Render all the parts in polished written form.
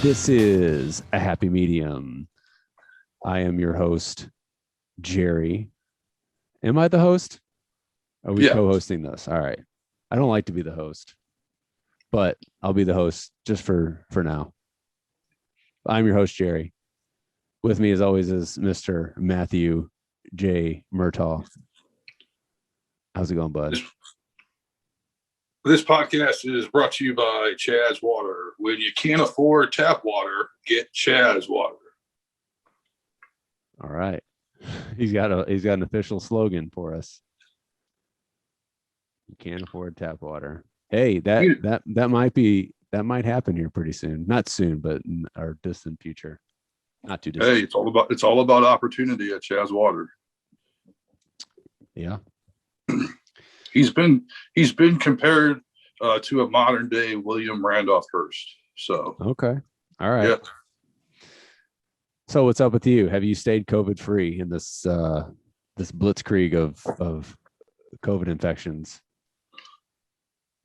This is a happy medium. I am your host, Jerry. Am I the host? Are we co-hosting this? All right. I don't like to be the host, but I'll be the host just for now. I'm your host, Jerry. With me, as always, is Mr. Matthew J. Murtaugh. How's it going, bud? This podcast is brought to you by Chaz Water. When you can't afford tap water, get Chaz Water. All right. He's got an official slogan for us. You can't afford tap water. Hey, that might happen here pretty soon. Not soon, but in our distant future. Not too distant. Hey, it's all about opportunity at Chaz Water. Yeah. He's been compared to a modern day William Randolph Hearst. So okay, all right. Yeah. So what's up with you? Have you stayed COVID free in this blitzkrieg of COVID infections?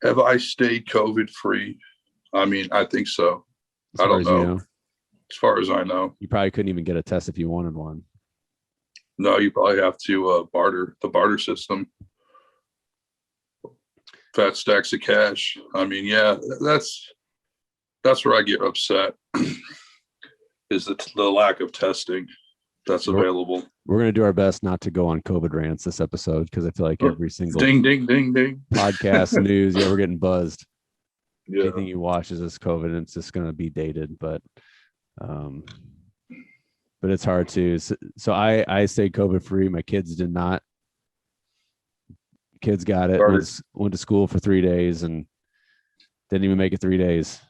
Have I stayed COVID free? I mean, I think so. I don't know. You know. As far as I know, you probably couldn't even get a test if you wanted one. No, you probably have to barter system. Fat stacks of cash. I mean, yeah, that's where I get upset is the lack of testing that's available. We're going to do our best not to go on COVID rants this episode because I feel like every single ding podcast news, we're getting buzzed. Yeah. Anything you watch is this COVID, and it's just going to be dated, but it's hard to. So I stayed COVID free. My kids did not. Kids got it. Went to school for 3 days and didn't even make it 3 days.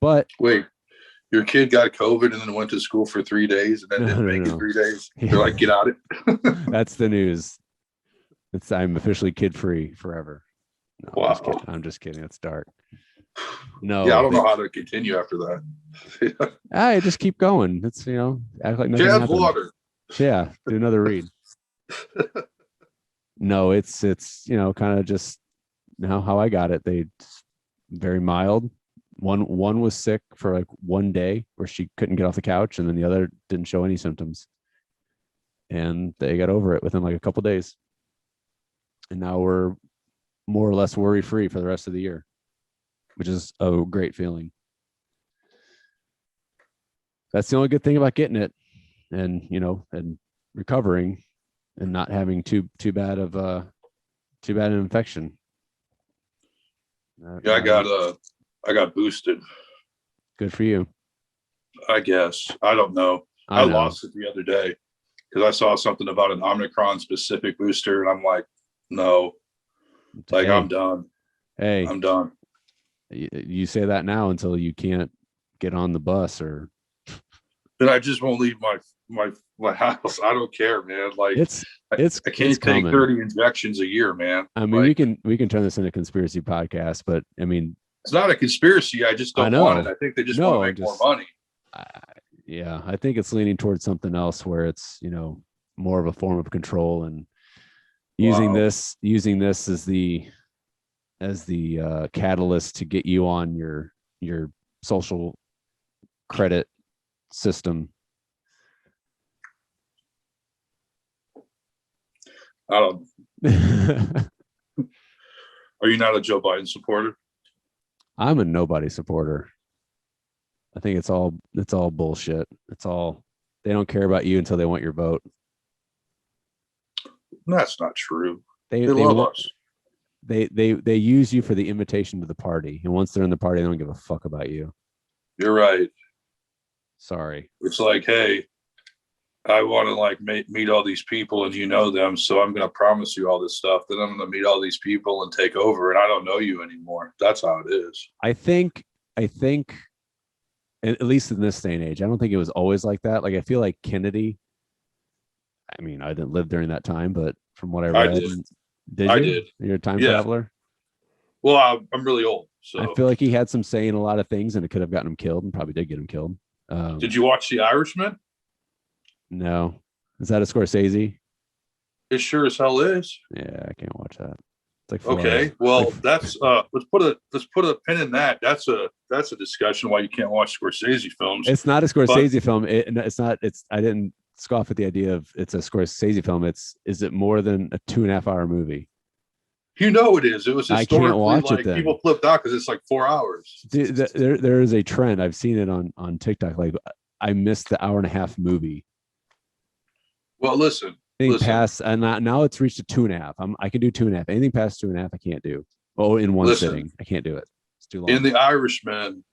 But wait, your kid got COVID and then went to school for 3 days and then didn't make it 3 days. They're like, get out of it. That's the news. I'm officially kid free forever. No, wow. I'm just kidding. It's dark. No. Yeah, I don't know how to continue after that. I just keep going. It's act like nothing happened. Water. Yeah, do another read. No, it's kind of just how I got it. They very mild. One was sick for like 1 day where she couldn't get off the couch, and then the other didn't show any symptoms. And they got over it within like a couple days. And now we're more or less worry free for the rest of the year, which is a great feeling. That's the only good thing about getting it, and and recovering. And not having too bad an infection. Yeah, I got boosted. Good for you. I guess. I don't know. I lost it the other day because I saw something about an Omicron specific booster, and I'm like, no, like, hey. I'm done. Hey, I'm done. You say that now until you can't get on the bus, or then I just won't leave my house. I don't care, man. Like I can't take 30 injections a year, man. I mean, we can turn this into a conspiracy podcast, but I mean, it's not a conspiracy. I just don't want it. I think they just want to make more money. Yeah, I think it's leaning towards something else where it's more of a form of control, and using this as the catalyst to get you on your social credit system. I don't. Are you not a Joe Biden supporter? I'm a nobody supporter. I think it's all bullshit. They don't care about you until they want your vote. That's not true. They love us. They use you for the invitation to the party, and once they're in the party, they don't give a fuck about you. You're right. Sorry. It's like, hey, I want to meet all these people and you know them, so I'm going to promise you all this stuff. Then I'm going to meet all these people and take over, and I don't know you anymore. That's how it is. I think, at least in this day and age, I don't think it was always like that. Like, I feel like Kennedy. I mean, I didn't live during that time, but from what I read, I did. You're a time traveler. Well, I'm really old, so I feel like he had some say in a lot of things, and it could have gotten him killed, and probably did get him killed. Did you watch The Irishman? No. Is that a Scorsese? It sure as hell is. Yeah, I can't watch that. It's like 4 Okay, hours. well, that's let's put a pin in that. That's a discussion why you can't watch Scorsese films. It's not a But Scorsese film. It's not. It's. I didn't scoff at the idea of it's a Scorsese film. Is it more than a 2.5-hour movie? you know it is. It was I can't historically watch it like then. people flipped out because it's like 4 hours. Dude, there is a trend. I've seen it on TikTok. Like I missed the 1.5-hour movie. Well, listen. Anything past and now it's reached a 2.5. I can do 2.5. Anything past 2.5, I can't do. Oh, in one sitting, I can't do it. It's too long. In The Irishman,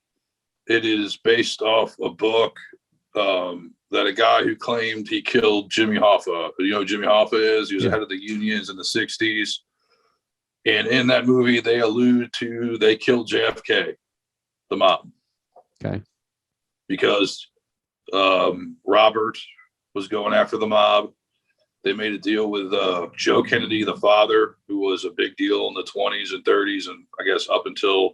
it is based off a book that a guy who claimed he killed Jimmy Hoffa. You know who Jimmy Hoffa is? He was the head of the unions in the 60s. And in that movie, they allude to they killed JFK, the mob. Okay. Because Robert was going after the mob. They made a deal with Joe Kennedy, the father, who was a big deal in the 20s and 30s, and I guess up until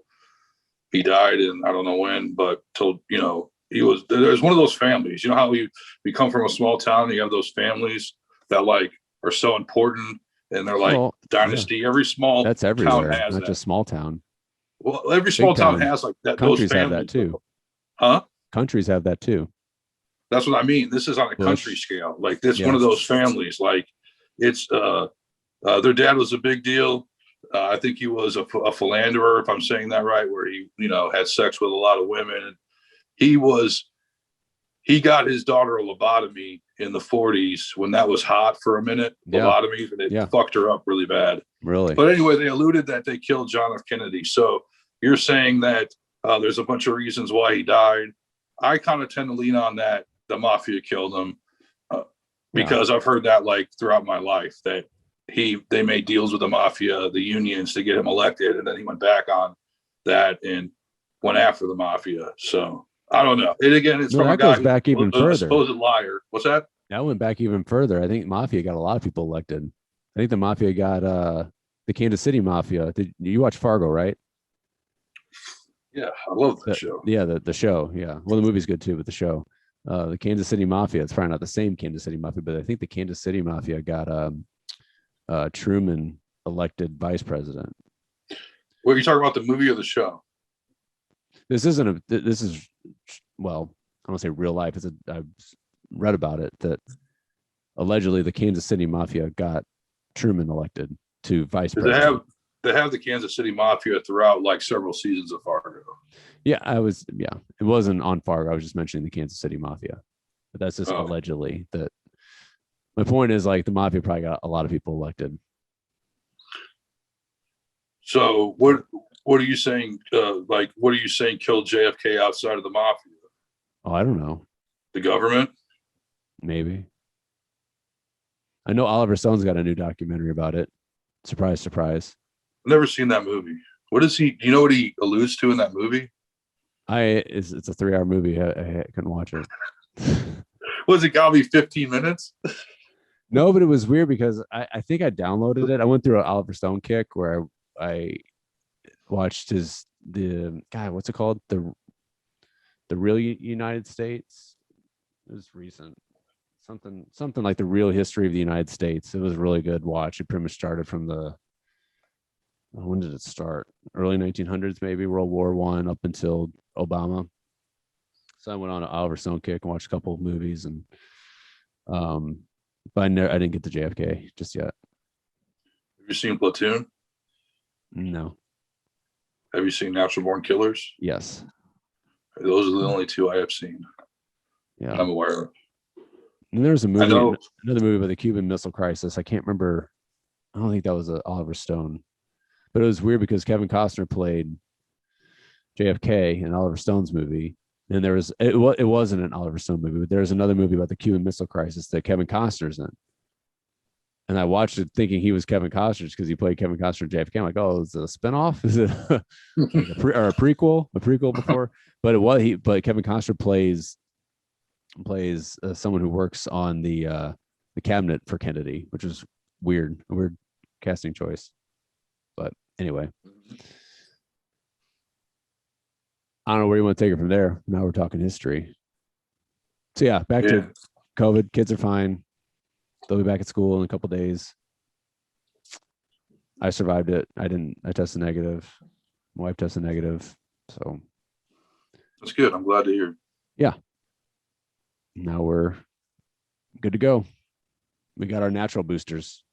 he died, and I don't know when, but till there's one of those families. You know how we come from a small town, and you have those families that like are so important, and they're like dynasty. Yeah. Every small that's everywhere, town has not that. Just small town. Well, every small town has like that. Countries those have that too. Huh? Countries have that too. That's what I mean. This is on a country scale. Like this, one of those families. Like it's their dad was a big deal. I think he was a philanderer, if I'm saying that right, where he had sex with a lot of women. He got his daughter a lobotomy in the 40s when that was hot for a minute. Lobotomy, and it fucked her up really bad. Really? But anyway, they alluded that they killed John F. Kennedy. So you're saying that there's a bunch of reasons why he died. I kind of tend to lean on that. The mafia killed him because I've heard that like throughout my life that they made deals with the mafia, the unions to get him elected. And then he went back on that and went after the mafia. So I don't know. It's from a guy goes back even further. A supposed liar. What's that? That went back even further. I think mafia got a lot of people elected. I think the mafia got the Kansas City mafia. Did you watch Fargo, right? Yeah, I love that show. Yeah, the show. Yeah. Well, the movie's good too, but the show. The Kansas City Mafia. It's probably not the same Kansas City Mafia, but I think the Kansas City Mafia got Truman elected vice president. What are you talking about, the movie or the show? This is well, I don't say real life. I've read about it that allegedly the Kansas City Mafia got Truman elected to vice president. They have the Kansas City Mafia throughout like several seasons of Fargo. Yeah, it wasn't on Fargo. I was just mentioning the Kansas City Mafia, but that's just allegedly. That my point is like the mafia probably got a lot of people elected. So what are you saying? What are you saying killed JFK outside of the mafia? Oh, I don't know. The government? Maybe. I know Oliver Stone's got a new documentary about it. Surprise, surprise. I've never seen that movie. What is he? Do you know what he alludes to in that movie? It's a 3-hour movie. I couldn't watch it. Was it got me 15 minutes? No, but it was weird because I think I downloaded it. I went through an Oliver Stone kick where I watched what's it called? The Real United States. It was recent. Something like the real history of the United States. It was a really good watch. It pretty much started from when did it start? Early 1900s, maybe World War I up until Obama. So I went on an Oliver Stone kick and watched a couple of movies, and but I didn't get to JFK just yet. Have you seen Platoon? No. Have you seen Natural Born Killers? Yes. Those are the only two I have seen. Yeah, I'm aware of. And there's another movie about the Cuban Missile Crisis. I can't remember. I don't think that was Oliver Stone, but it was weird because Kevin Costner played JFK in Oliver Stone's movie, and it wasn't an Oliver Stone movie, but there was another movie about the Cuban Missile Crisis that Kevin Costner's in. And I watched it thinking he was Kevin Costner because he played Kevin Costner in JFK. I'm like, oh, is it a spinoff? Is it a prequel? A prequel before? But but Kevin Costner plays someone who works on the cabinet for Kennedy, which is weird, a weird casting choice. But anyway, I don't know where you want to take it from there. Now we're talking history. So yeah, back to COVID. Kids are fine. They'll be back at school in a couple days. I survived it. I tested negative. My wife tested negative. So That's good. I'm glad to hear. Yeah. Now we're good to go. We got our natural boosters.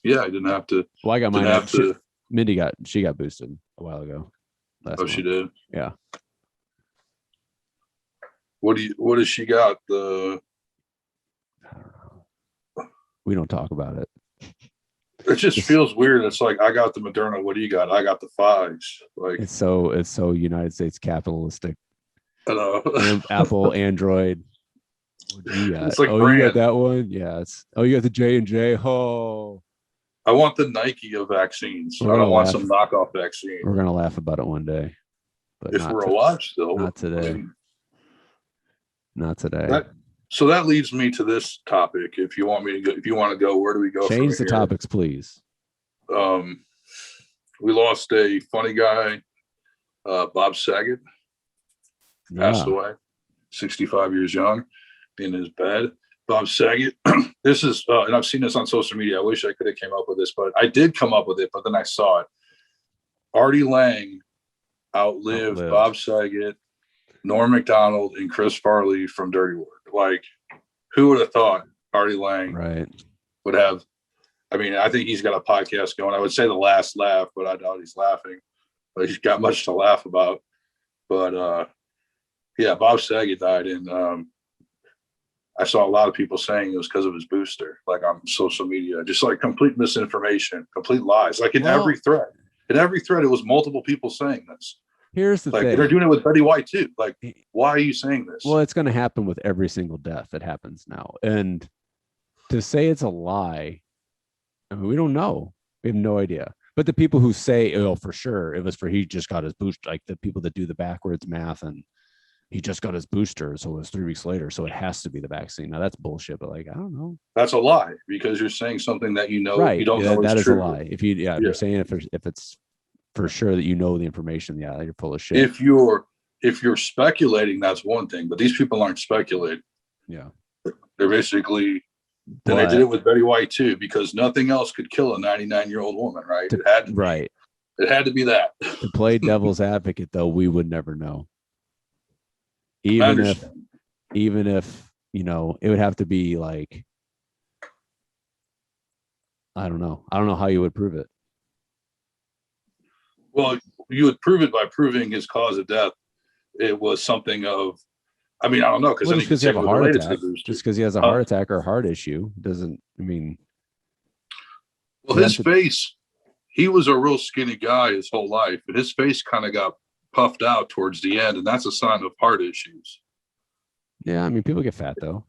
Yeah, I didn't have to. Well, I got mine. Have to. Mindy got boosted a while ago. Last month. She did. Yeah. What does she got? We don't talk about it. It just feels weird. It's like, I got the Moderna. What do you got? I got the Pfizer. Like, it's so United States capitalistic. I know. Apple, Android. What do you got? It's like, you got that one? Yeah. You got the J&J. Oh. I want the Nike of vaccines. I don't want some knockoff vaccine. We're gonna laugh about it one day. But if we're alive still. Not today. Not today. So that leads me to this topic. If you want to go, where do we go? Change the topics, please. We lost a funny guy, Bob Saget, passed away, 65 years young, in his bed. Bob Saget. This is, and I've seen this on social media. I wish I could have came up with this, but I did come up with it. But then I saw it. Artie Lang outlived Bob Saget, Norm Macdonald, and Chris Farley from Dirty Work. Like, who would have thought Artie Lang would have? I mean, I think he's got a podcast going. I would say The Last Laugh, but I doubt he's laughing. But he's got much to laugh about. But yeah, Bob Saget died, and I saw a lot of people saying it was because of his booster, like on social media, just like complete misinformation, complete lies. Like in every thread, it was multiple people saying this. Here's the thing. They're doing it with Betty White too. Like, why are you saying this? Well, it's going to happen with every single death that happens now. And to say it's a lie, I mean, we don't know. We have no idea. But the people who say, oh, for sure, it was he just got his booster, like the people that do the backwards math and he just got his booster, so it was 3 weeks later, so it has to be the vaccine. Now that's bullshit, but like, I don't know. That's a lie because you're saying something that you know you don't know. That is true. A lie. If you're saying if it's for sure that you know the information, you're full of shit. If you're speculating, that's one thing, but these people aren't speculating. Yeah, they're basically. And they did it with Betty White too, because nothing else could kill a 99-year-old woman, right? It had to be that. To play devil's advocate, though, we would never know. Even if it would have to be like, I don't know how you would prove it. Well, you would prove it by proving his cause of death. It was something of, I mean, I don't know, just because you have a heart attack, just because he has a heart attack or a heart issue doesn't. I mean, well, his face, he was a real skinny guy his whole life, and his face kind of got puffed out towards the end, and that's a sign of heart issues. Yeah, I mean, people get fat though.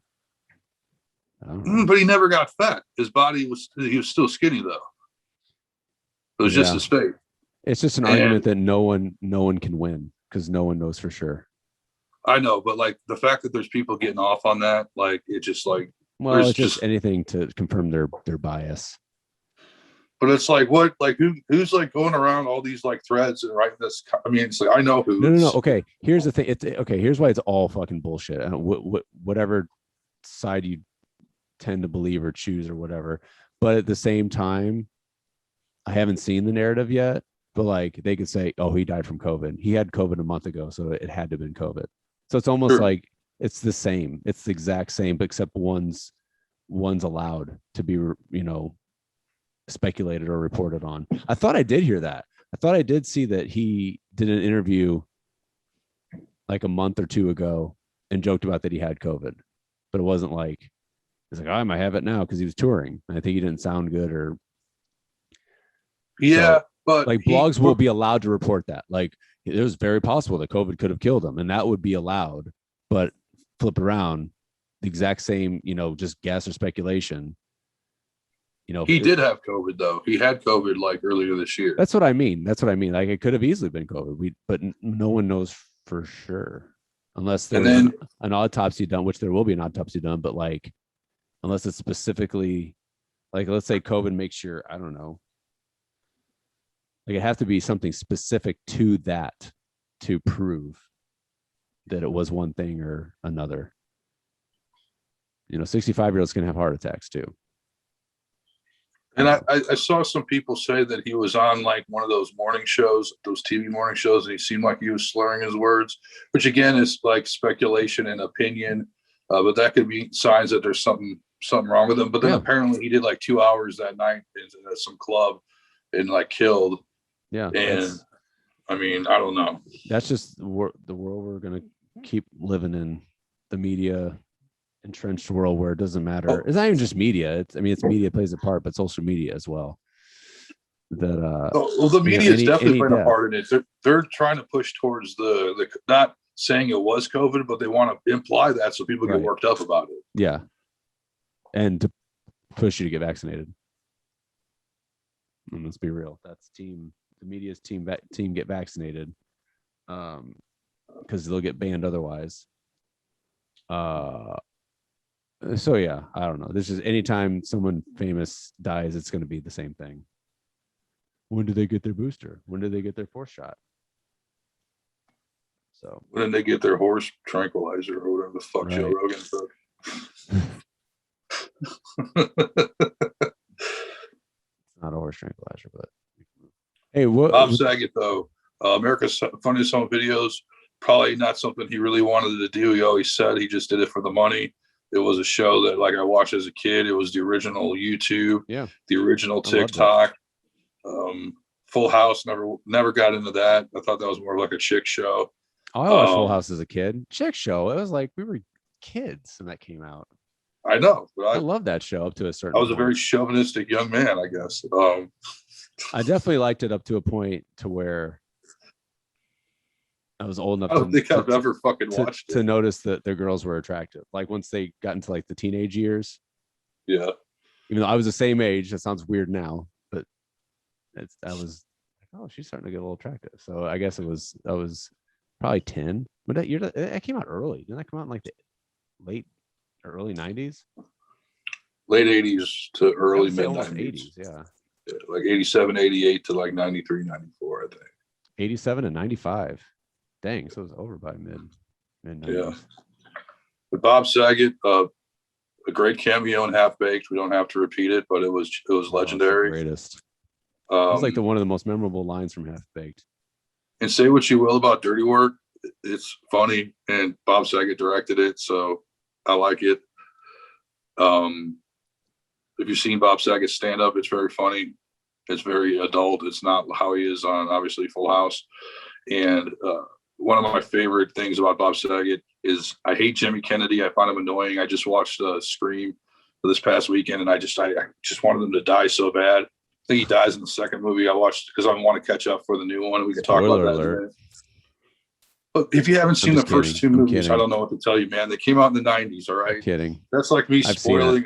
But he never got fat. His body he was still skinny though. It was just his face. It's just an argument that no one can win because no one knows for sure. I know, but like the fact that there's people getting off on that, like it just like, well, it's just anything to confirm their bias. But it's like, what, like who's like going around all these like threads and writing this? I mean, it's like, I know who. No. Okay, here's the thing. Here's why it's all fucking bullshit. Whatever side you tend to believe or choose or whatever. But at the same time, I haven't seen the narrative yet. But like they could say, oh, he died from COVID. He had COVID a month ago, so it had to have been COVID. So it's almost like it's the same. It's the exact same, but except one's allowed to be, speculated or reported on. I thought I did hear that. I thought I did see that he did an interview like a month or two ago and joked about that he had COVID, but it wasn't like, he's like, I might have it now because he was touring. I think he didn't sound good or. Yeah. So, but like blogs will be allowed to report that. Like it was very possible that COVID could have killed him and that would be allowed, but flip around the exact same, just guess or speculation. He did have COVID though. He had COVID like earlier this year. That's what I mean. Like it could have easily been COVID. But no one knows for sure unless there's an autopsy done, which there will be an autopsy done. But like, unless it's specifically like, let's say COVID makes your, I don't know. Like it has to be something specific to that to prove that it was one thing or another. 65-year-olds can have heart attacks too. And I saw some people say that he was on like one of those morning shows, those TV morning shows, and he seemed like he was slurring his words, which again is like speculation and opinion, but that could be signs that there's something wrong with him. But then apparently he did like 2 hours that night in some club and like killed. Yeah, and I mean, I don't know. That's just the world we're gonna keep living in, the media entrenched world where it doesn't matter. It's not even just media. It's media plays a part, but social media as well. That well, the media is definitely playing a part in it. They're trying to push towards the not saying it was COVID, but they want to imply that so people get worked up about it. Yeah, and to push you to get vaccinated. And let's be real. That's the media's team get vaccinated, because they'll get banned otherwise. So yeah, I don't know. This is anytime someone famous dies, it's going to be the same thing. When do they get their booster? When do they get their fourth shot? So when did they get their horse tranquilizer or whatever the fuck Joe Rogan took? Not a horse tranquilizer, but hey, Bob Saget though, America's Funniest Home Videos, probably not something he really wanted to do. He always said he just did it for the money. It was a show that like I watched as a kid. It was the original YouTube, the original TikTok. Full House, never got into that. I thought that was more like a chick show. Oh, I watched Full House as a kid. Chick show. It was like we were kids when that came out. I know. But I love that show up to a certain I was point. A very chauvinistic young man, I guess. I definitely liked it up to a point to where I was old enough. I don't think I've ever fucking watched to notice that the girls were attractive. Like once they got into like the teenage years. Yeah. Even though I was the same age, that sounds weird now, but I was like, oh, she's starting to get a little attractive. So I guess I was probably 10. But that came out early. Didn't that come out in like the late or early 90s? Late 80s to early mid 90s. Yeah. Like 87, 88 to like 93, 94, I think. 87 and 95. Dang, so it was over by mid 90s. Yeah. But Bob Saget, a great cameo in Half Baked. We don't have to repeat it, but it was legendary. Greatest. It's like one of the most memorable lines from Half Baked. And say what you will about Dirty Work, it's funny, and Bob Saget directed it, so I like it. If you've seen Bob Saget stand up, it's very funny. It's very adult. It's not how he is on obviously Full House. And one of my favorite things about Bob Saget is I hate Jimmy Kennedy. I find him annoying. I just watched Scream this past weekend, and I just wanted him to die so bad. I think he dies in the second movie I watched because I want to catch up for the new one. We can talk about that in a minute. But if you haven't seen the first two movies, I don't know what to tell you, man. They came out in the 90s, all right? I'm kidding. That's like me spoiling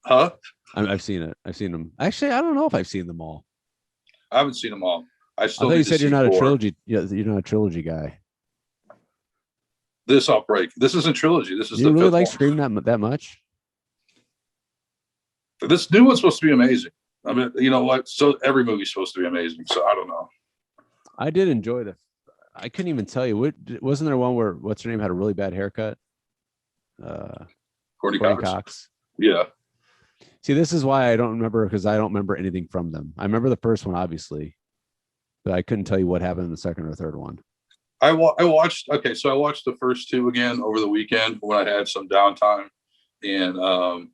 huh? I've seen it. I've seen them. Actually, I don't know if I've seen them all. I haven't seen them all. I thought you said you're not a trilogy. Yeah, you're not a trilogy guy. This I'll break. This isn't trilogy. This is you really like Scream that much? This new one's supposed to be amazing. I mean, you know what? So every movie's supposed to be amazing. So I don't know. I did enjoy I couldn't even tell you. Wasn't there one where what's her name had a really bad haircut? Courtney Cox. Yeah. See, this is why I don't remember, because I don't remember anything from them. I remember the first one, obviously, but I couldn't tell you what happened in the second or third one. I watched the first two again over the weekend when I had some downtime, and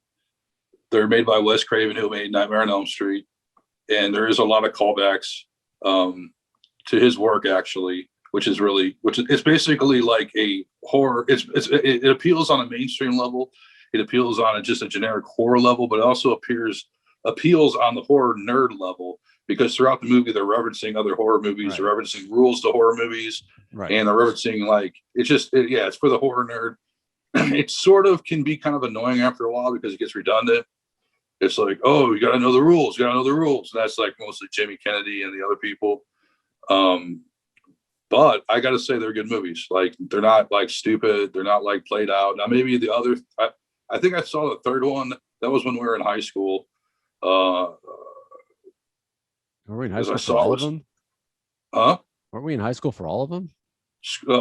they're made by Wes Craven, who made Nightmare on Elm Street, and there is a lot of callbacks to his work actually, which is it's basically like a horror. It appeals on a mainstream level. It appeals on just a generic horror level, but it also appeals on the horror nerd level, because throughout the movie they're referencing other horror movies, they're referencing rules to horror movies, and they're referencing it's for the horror nerd. It sort of can be kind of annoying after a while because it gets redundant. It's like, oh, you got to know the rules. And that's like mostly Jimmy Kennedy and the other people. But I got to say they're good movies. Like, they're not like stupid. They're not like played out. Now, maybe the other, I think I saw the third one. That was when we were in high school. Were we in high school for all of them? Huh? Weren't we in high school for all of them?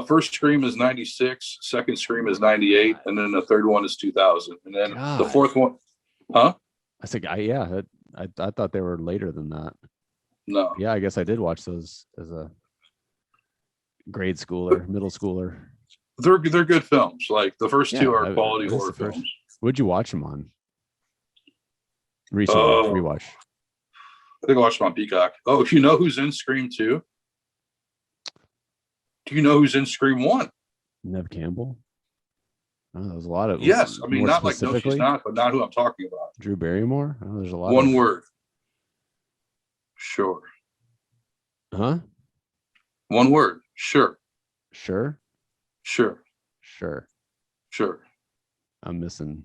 First Scream is 96. Second Scream is 98. And then the third one is 2000. And then the fourth one, huh? I said, yeah, I thought they were later than that. No. Yeah, I guess I did watch those as a grade schooler, middle schooler. They're good films. Like the first two are quality at least horror the first. films. What'd you watch them on? Recently, rewatch. I think I watched them on Peacock. Oh, you know who's in Scream 2? Do you know who's in Scream 1? Nev Campbell. Oh, there's a lot of Yes. I mean, not like no, she's specifically, not, but not who I'm talking about. Drew Barrymore. Oh, there's a lot. One word. Sure. Huh? One word. Sure. Sure. Sure. Sure. Sure. I'm missing.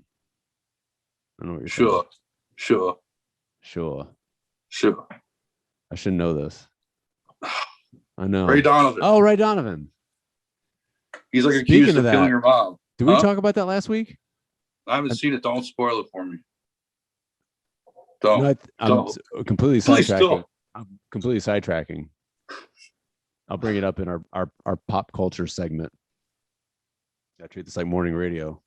I don't know what you're Sure. saying. Sure. Sure. Sure. I should know this. I know. Ray Donovan. Oh, Ray Donovan. He's like Speaking accused of of killing that, your mom. Did we talk about that last week? I haven't seen it. Don't spoil it for me. No, Don't. I'm completely Please sidetracking. don't. I'm completely sidetracking. I'll bring it up in our pop culture segment. I treat this like morning radio.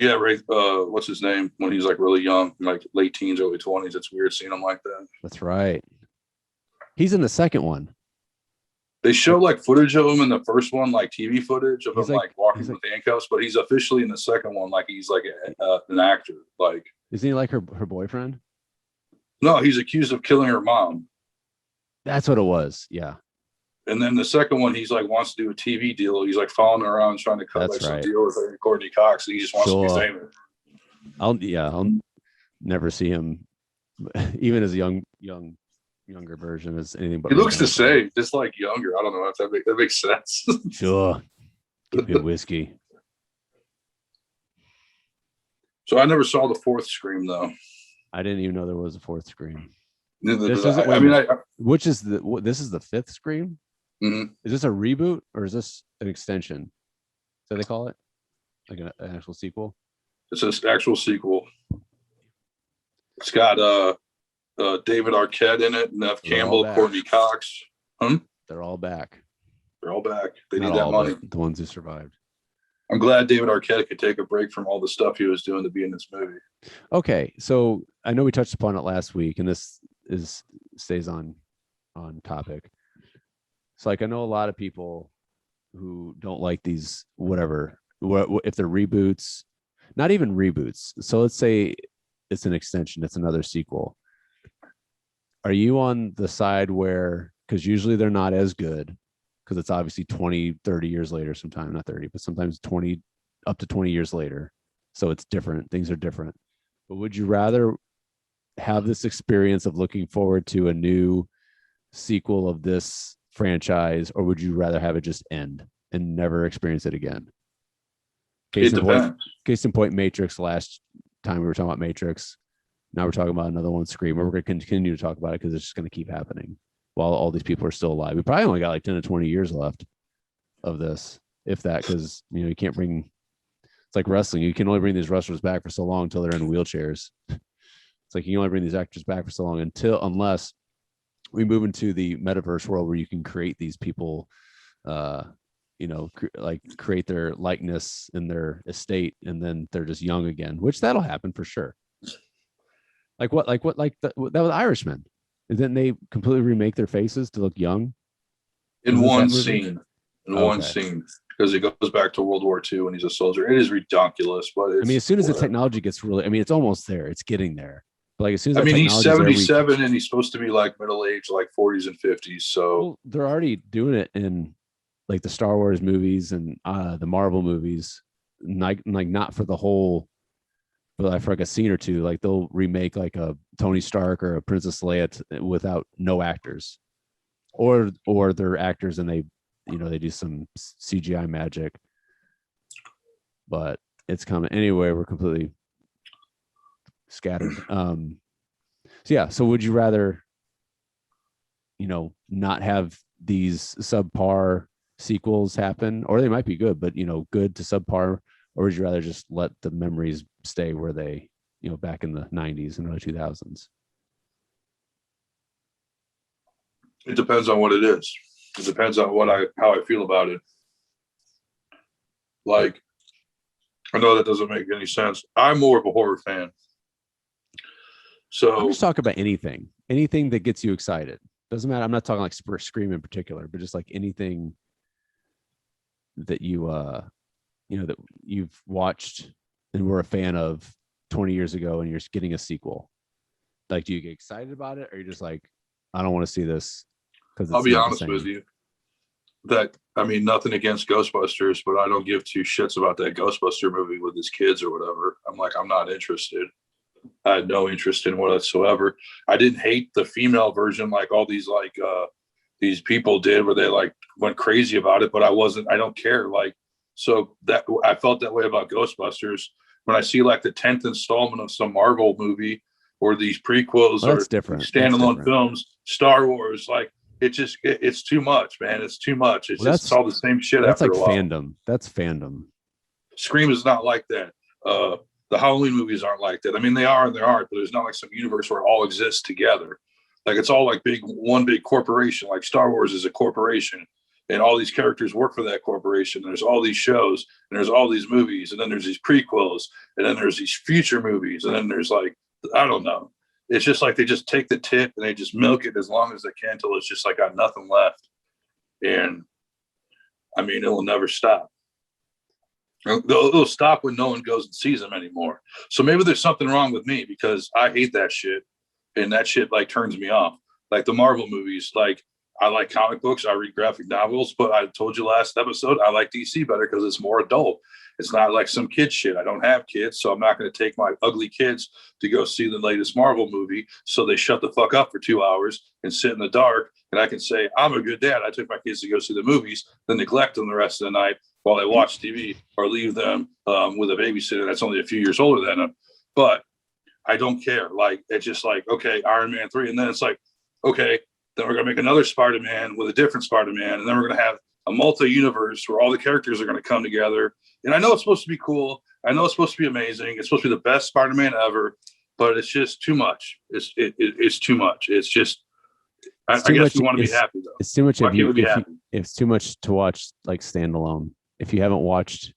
Yeah, Ray. What's his name? When he's like really young, like late teens, early 20s. It's weird seeing him like that. That's right. He's in the second one. They show like footage of him in the first one, like TV footage of him like walking with handcuffs, but he's officially in the second one like he's like an actor. Like, isn't he like her boyfriend? No, he's accused of killing her mom. That's what it was. Yeah. And then the second one, he's like wants to do a TV deal. He's like following her around trying to cut some deal with her and Courtney Cox. And he just wants to be famous. I'll never see him, even as a younger version, as anything but. He looks the same, just like younger. I don't know if that makes sense. Sure. Give me a whiskey. So I never saw the fourth Scream though. I didn't even know there was a fourth Scream. This is the fifth Scream. Mm-hmm. Is this a reboot or is this an extension? So they call it like an actual sequel. It's an actual sequel. It's got David Arquette in it, Nev Campbell, Courtney Cox. They're all back. They're all back. They need that money. The ones who survived. I'm glad David Arquette could take a break from all the stuff he was doing to be in this movie. Okay, so I know we touched upon it last week, and this stays on topic. So like I know a lot of people who don't like these if they're reboots, not even reboots. So let's say it's an extension, it's another sequel. Are you on the side where, because usually they're not as good, because it's obviously 20, 30 years later, sometimes not 30, but sometimes 20 up to 20 years later. So it's different. Things are different. But would you rather have this experience of looking forward to a new sequel of this franchise, or would you rather have it just end and never experience it again? Case in point, Matrix. Last time we were talking about Matrix. Now we're talking about another one, Scream. We're going to continue to talk about it because it's just going to keep happening while all these people are still alive. We probably only got like 10 to 20 years left of this, if that, because you can't bring. It's like wrestling. You can only bring these wrestlers back for so long until they're in wheelchairs. It's like you can only bring these actors back for so long unless we move into the metaverse world where you can create these people, like create their likeness in their estate, and then they're just young again, which that'll happen for sure. That was Irishman. And then they completely remake their faces to look young. In one scene, because it goes back to World War II when he's a soldier. It is ridiculous, but as soon as the technology gets it's almost there. It's getting there. But like as soon as he's 77 and he's supposed to be like middle aged, like 40s and 50s. So they're already doing it in like the Star Wars movies and the Marvel movies, like not for the whole, but for like a scene or two. Like they'll remake like a Tony Stark or a Princess Leia without no actors, or they're actors and they do some CGI magic. But it's coming anyway. We're completely scattered. So would you rather not have these subpar sequels happen, or they might be good, but good to subpar, or would you rather just let the memories stay where they back in the 90s and early 2000s? It depends on what it is. It depends on how I feel about it. Like, I know that doesn't make any sense. I'm more of a horror fan. So I'm just talking about anything that gets you excited. Doesn't matter. I'm not talking like Scream in particular, but just like anything that that you've watched and were a fan of 20 years ago, and you're getting a sequel. Like, do you get excited about it, or you're just like, I don't want to see this because I'll it's be not the honest same? with you. I mean, nothing against Ghostbusters, but I don't give two shits about that Ghostbuster movie with his kids or whatever. I'm not interested. I had no interest in whatsoever. I didn't hate the female version like all these people did, where they like went crazy about it, but I don't care. Like, so that I felt that way about Ghostbusters. When I see like the 10th installment of some Marvel movie or these prequels or standalone films, Star Wars, like it's too much, man. It's too much. It's all the same shit. That's after like a while. fandom. That's fandom. Scream is not like that. The Halloween movies aren't like that. I mean, they are and they aren't, but there's not like some universe where it all exists together. Like it's all like one big corporation. Like Star Wars is a corporation, and all these characters work for that corporation. There's all these shows, and there's all these movies, and then there's these prequels, and then there's these future movies, and then there's like, I don't know. It's just like they just take the tip and they just milk it as long as they can until it's just like got nothing left. And I mean, it will never stop. It'll stop when no one goes and sees them anymore. So maybe there's something wrong with me because I hate that shit, and that shit like turns me off. Like the Marvel movies, like I like comic books, I read graphic novels, but I told you last episode I like DC better because it's more adult. It's not like some kid shit. I don't have kids, so I'm not going to take my ugly kids to go see the latest Marvel movie. So they shut the fuck up for 2 hours and sit in the dark. And I can say, I'm a good dad. I took my kids to go see the movies, then neglect them the rest of the night while they watch TV or leave them with a babysitter that's only a few years older than them. But I don't care. Like, it's just like, okay, Iron Man 3. And then it's like, okay, then we're going to make another Spider-Man with a different Spider-Man. And then we're going to have a multi-universe where all the characters are going to come together. And I know it's supposed to be cool. I know it's supposed to be amazing. It's supposed to be the best Spider-Man ever, but it's just too much. It's too much. It's just, I guess we want to be happy though. It's too much. It's too much to watch like standalone. If you haven't watched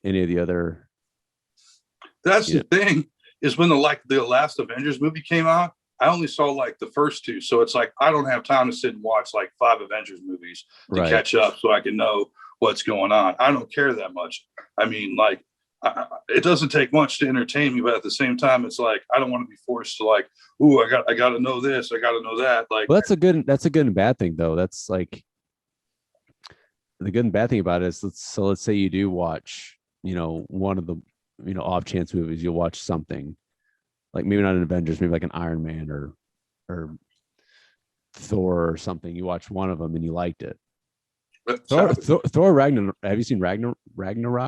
any of the other, that's the thing is when the last Avengers movie came out, I only saw like the first two. So it's like, I don't have time to sit and watch like 5 Avengers movies to catch up so I can know what's going on. I don't care that much. I mean, like, it doesn't take much to entertain me, but at the same time, it's like, I don't want to be forced to like, ooh, I got to know this. I got to know that. Like, well, that's a good and bad thing though. That's like the good and bad thing about it is, let's say you do watch, one of the, off chance movies, you'll watch something like maybe not an Avengers, maybe like an Iron Man or Thor or something. You watch one of them and you liked it. Thor Ragnarok. Have you seen Ragnarok?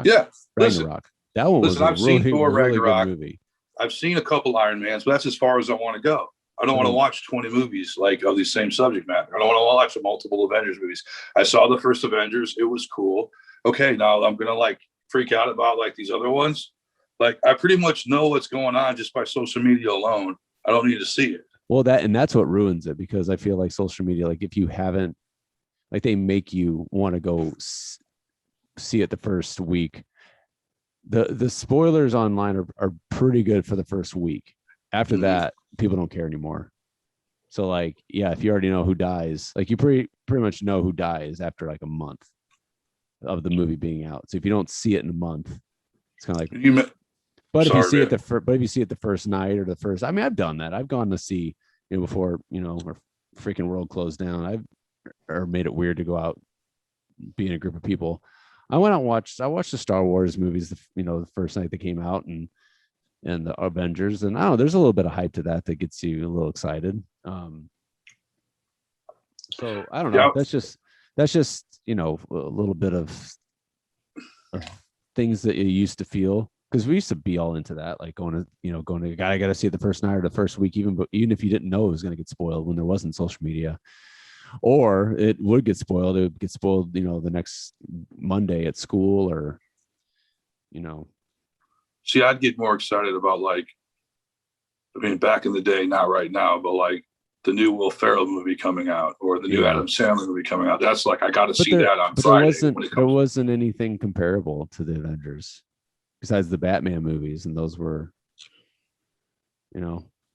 Yeah, Ragnarok. That one was I've seen Thor Ragnarok. Good movie. I've seen a couple Iron Mans, but that's as far as I want to go. I don't want to watch 20 movies like of the same subject matter. I don't want to watch multiple Avengers movies. I saw the first Avengers. It was cool. Okay, now I'm going to like freak out about like these other ones. Like I pretty much know what's going on just by social media alone. I don't need to see it. Well, that's what ruins it, because I feel like social media, like if you haven't, like they make you want to go see it the first week. The spoilers online are pretty good for the first week. After that, people don't care anymore. So like, yeah, if you already know who dies, like you pretty much know who dies after like a month of the movie being out. So if you don't see it in a month, it's kind of like. If you see it the first night or the first, I mean, I've done that. I've gone to see, before, our freaking world closed down. Or made it weird to go out, be in a group of people. I went out and watched the Star Wars movies, the first night they came out, and the Avengers. And I don't know, there's a little bit of hype to that gets you a little excited. So I don't know. Yeah. That's just, a little bit of things that you used to feel. Because we used to be all into that, like going to I got to see it the first night or the first week, even if you didn't know it was going to get spoiled when there wasn't social media, or it would get spoiled. It would get spoiled, the next Monday at school, or, See, I'd get more excited about back in the day, not right now, but like the new Will Ferrell movie coming out or the new Adam Sandler movie coming out. That's like, I got to see that on Friday. There wasn't anything comparable to the Avengers. Besides the Batman movies, and those were,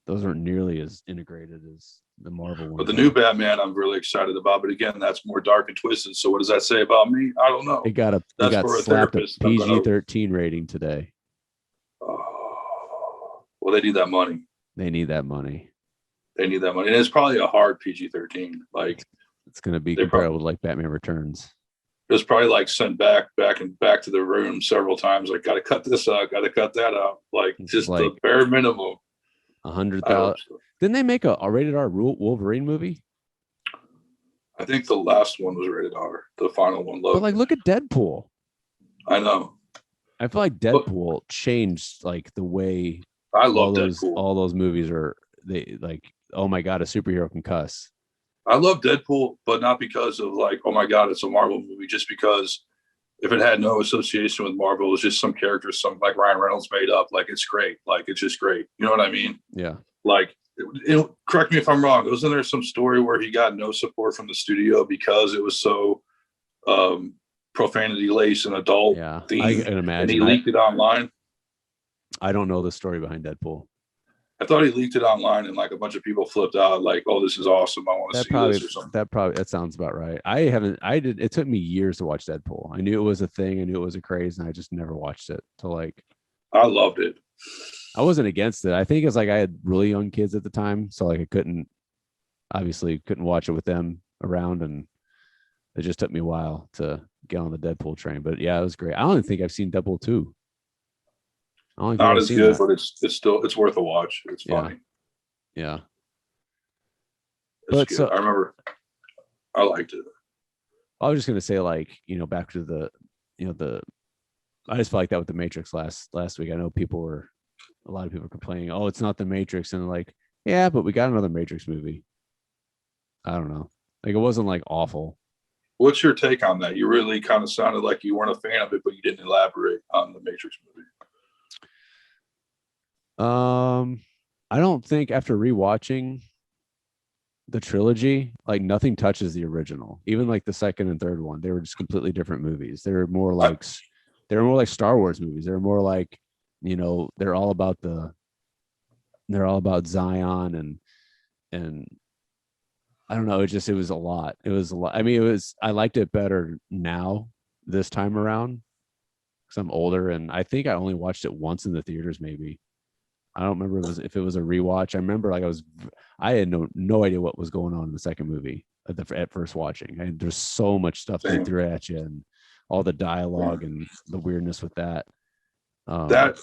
those aren't nearly as integrated as the Marvel ones. But the new Batman, I'm really excited about. But again, that's more dark and twisted. So what does that say about me? I don't know. It got slapped a PG-13 rating today. Well, they need that money. They need that money. And it's probably a hard PG-13. Like it's going to be comparable to like Batman Returns. It was probably like sent back to the room several times. Like, got to cut this out, got to cut that out. Like, it's just like the bare minimum. 100,000. Didn't they make a rated R Wolverine movie? I think the last one was rated R. The final one, But like, look at Deadpool. I know. I feel like Deadpool changed like the way. I love Deadpool. All those movies are they like. Oh my god, a superhero can cuss. I love Deadpool, but not because of like, oh my god, it's a Marvel movie. Just because if it had no association with Marvel, it was just some characters, some like Ryan Reynolds made up. Like, it's great. Like, it's just great. You know what I mean? Yeah. Like, correct me if I'm wrong. Wasn't there some story where he got no support from the studio because it was so profanity laced and adult theme? I can imagine. And he leaked it online. I don't know the story behind Deadpool. I thought he leaked it online and like a bunch of people flipped out like, oh, this is awesome. I want to see this or something. That sounds about right. It took me years to watch Deadpool. I knew it was a thing. I knew it was a craze and I just never watched it I loved it. I wasn't against it. I think it's like I had really young kids at the time. So like I couldn't watch it with them around. And it just took me a while to get on the Deadpool train. But yeah, it was great. I don't even think I've seen Deadpool 2. Not as good, but it's worth a watch. It's funny. Yeah. But I remember I liked it. I was just gonna say, like, back to the I just felt like that with the Matrix last week. I know a lot of people were complaining, oh, it's not the Matrix, and like, yeah, but we got another Matrix movie. I don't know. Like, it wasn't like awful. What's your take on that? You really kind of sounded like you weren't a fan of it, but you didn't elaborate on the Matrix movie. I don't think after rewatching the trilogy, like nothing touches the original. Even like the second and third one, they were just completely different movies. They were more like Star Wars movies. They're more like, they're all about Zion and I don't know. It was a lot. I mean, I liked it better now this time around because I'm older and I think I only watched it once in the theaters, maybe. I don't remember if it was a rewatch. I remember like I had no idea what was going on in the second movie at first watching. And there's so much stuff they threw at you and all the dialogue and the weirdness with that. That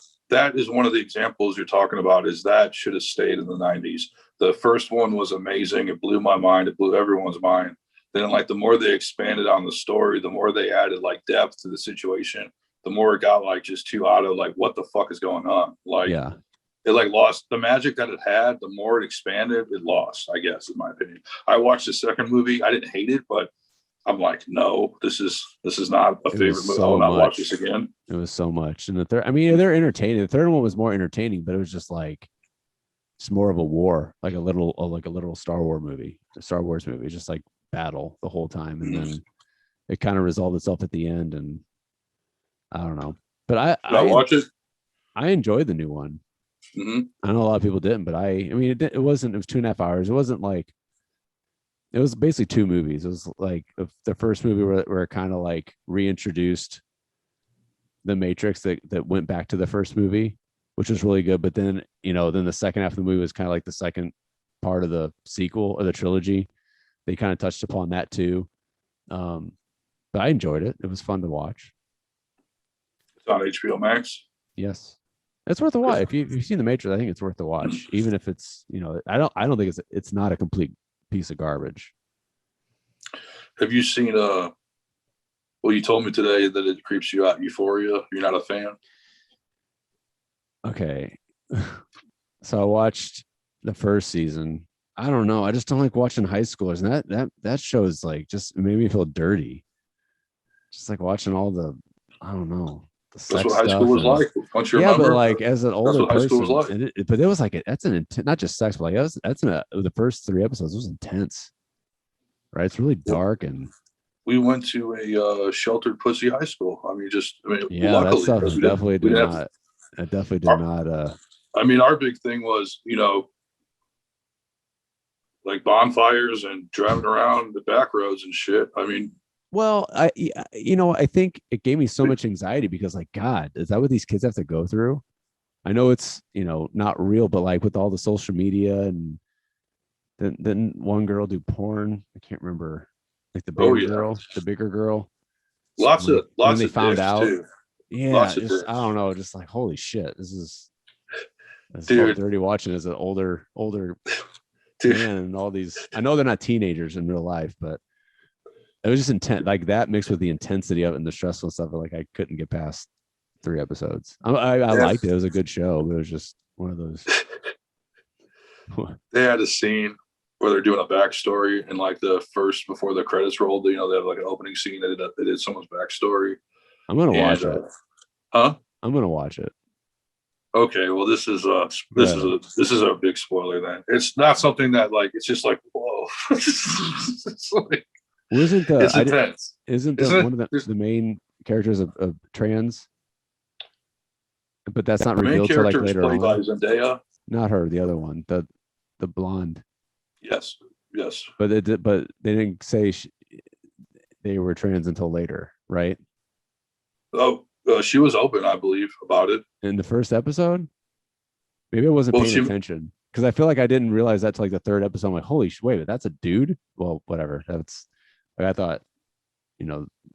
is one of the examples you're talking about. Is that should have stayed in the 90s. The first one was amazing. It blew my mind. It blew everyone's mind. Then like the more they expanded on the story, the more they added like depth to the situation, the more it got like just too out of like what the fuck is going on. Like yeah. It like lost the magic that it had. The more it expanded, it lost, I guess, in my opinion. I watched the second movie. I didn't hate it, but I'm like, no, this is not a favorite movie. I will not watch this again. It was so much. And the third, I mean, they're entertaining. The third one was more entertaining, but it was just like it's more of a war, like a little Star Wars movie, just like battle the whole time. And then it kind of resolved itself at the end. And I don't know. But I watch it. I enjoyed the new one. Mm-hmm. I know a lot of people didn't, but I mean, it was 2.5 hours. It wasn't like, it was basically two movies. It was like the first movie where it kind of like reintroduced the Matrix that went back to the first movie, which was really good. But then, then the second half of the movie was kind of like the second part of the sequel or the trilogy. They kind of touched upon that too. But I enjoyed it. It was fun to watch. It's on HBO Max. Yes. It's worth a watch. If you've seen The Matrix, I think it's worth the watch, even if it's, I don't think it's not a complete piece of garbage. Have you seen well, you told me today that it creeps you out, Euphoria. You're not a fan? Okay. So I watched the first season. I don't know. I just don't like watching high schoolers. And that show is like, just it made me feel dirty. Just like watching all the, I don't know. That's what high school was like. Once you remember, but like as an older person, but it was like that's not just sex, but like the first 3 episodes was intense, right? It's really dark, and we went to a sheltered pussy high school. Yeah, luckily, that stuff definitely did not. It definitely did not. I mean, our big thing was, like bonfires and driving around the back roads and shit. I mean, well, I think it gave me so much anxiety because, like, God, is that what these kids have to go through? I know it's, not real, but like with all the social media, and then one girl do porn. I can't remember, like the bigger girl. Lots when of they found dicks, out. too. Yeah, Lots of just dicks. I don't know, just like holy shit, this felt Dude. dirty watching as an older Dude. man, and all these. I know they're not teenagers in real life, but it was just intense, like that mixed with the intensity of it and the stressful stuff. Like I couldn't get past 3 episodes. I liked it. It was a good show, but it was just one of those. They had a scene where they're doing a backstory, and like the first before the credits rolled, they have like an opening scene. They did someone's backstory. I'm gonna watch it. Huh? I'm gonna watch it. Okay, well, this is a big spoiler. Then it's not something that like it's just like whoa. It's like, it's intense. Isn't one of the main characters of trans? But that's not revealed till like later on. By Zendaya. Not her, the other one, the blonde. Yes. But they didn't say they were trans until later, right? Oh, she was open, I believe, about it in the first episode. Maybe I wasn't paying attention because I feel like I didn't realize that till like the 3rd episode. I'm like, holy wait, that's a dude. Well, whatever. That's like I thought.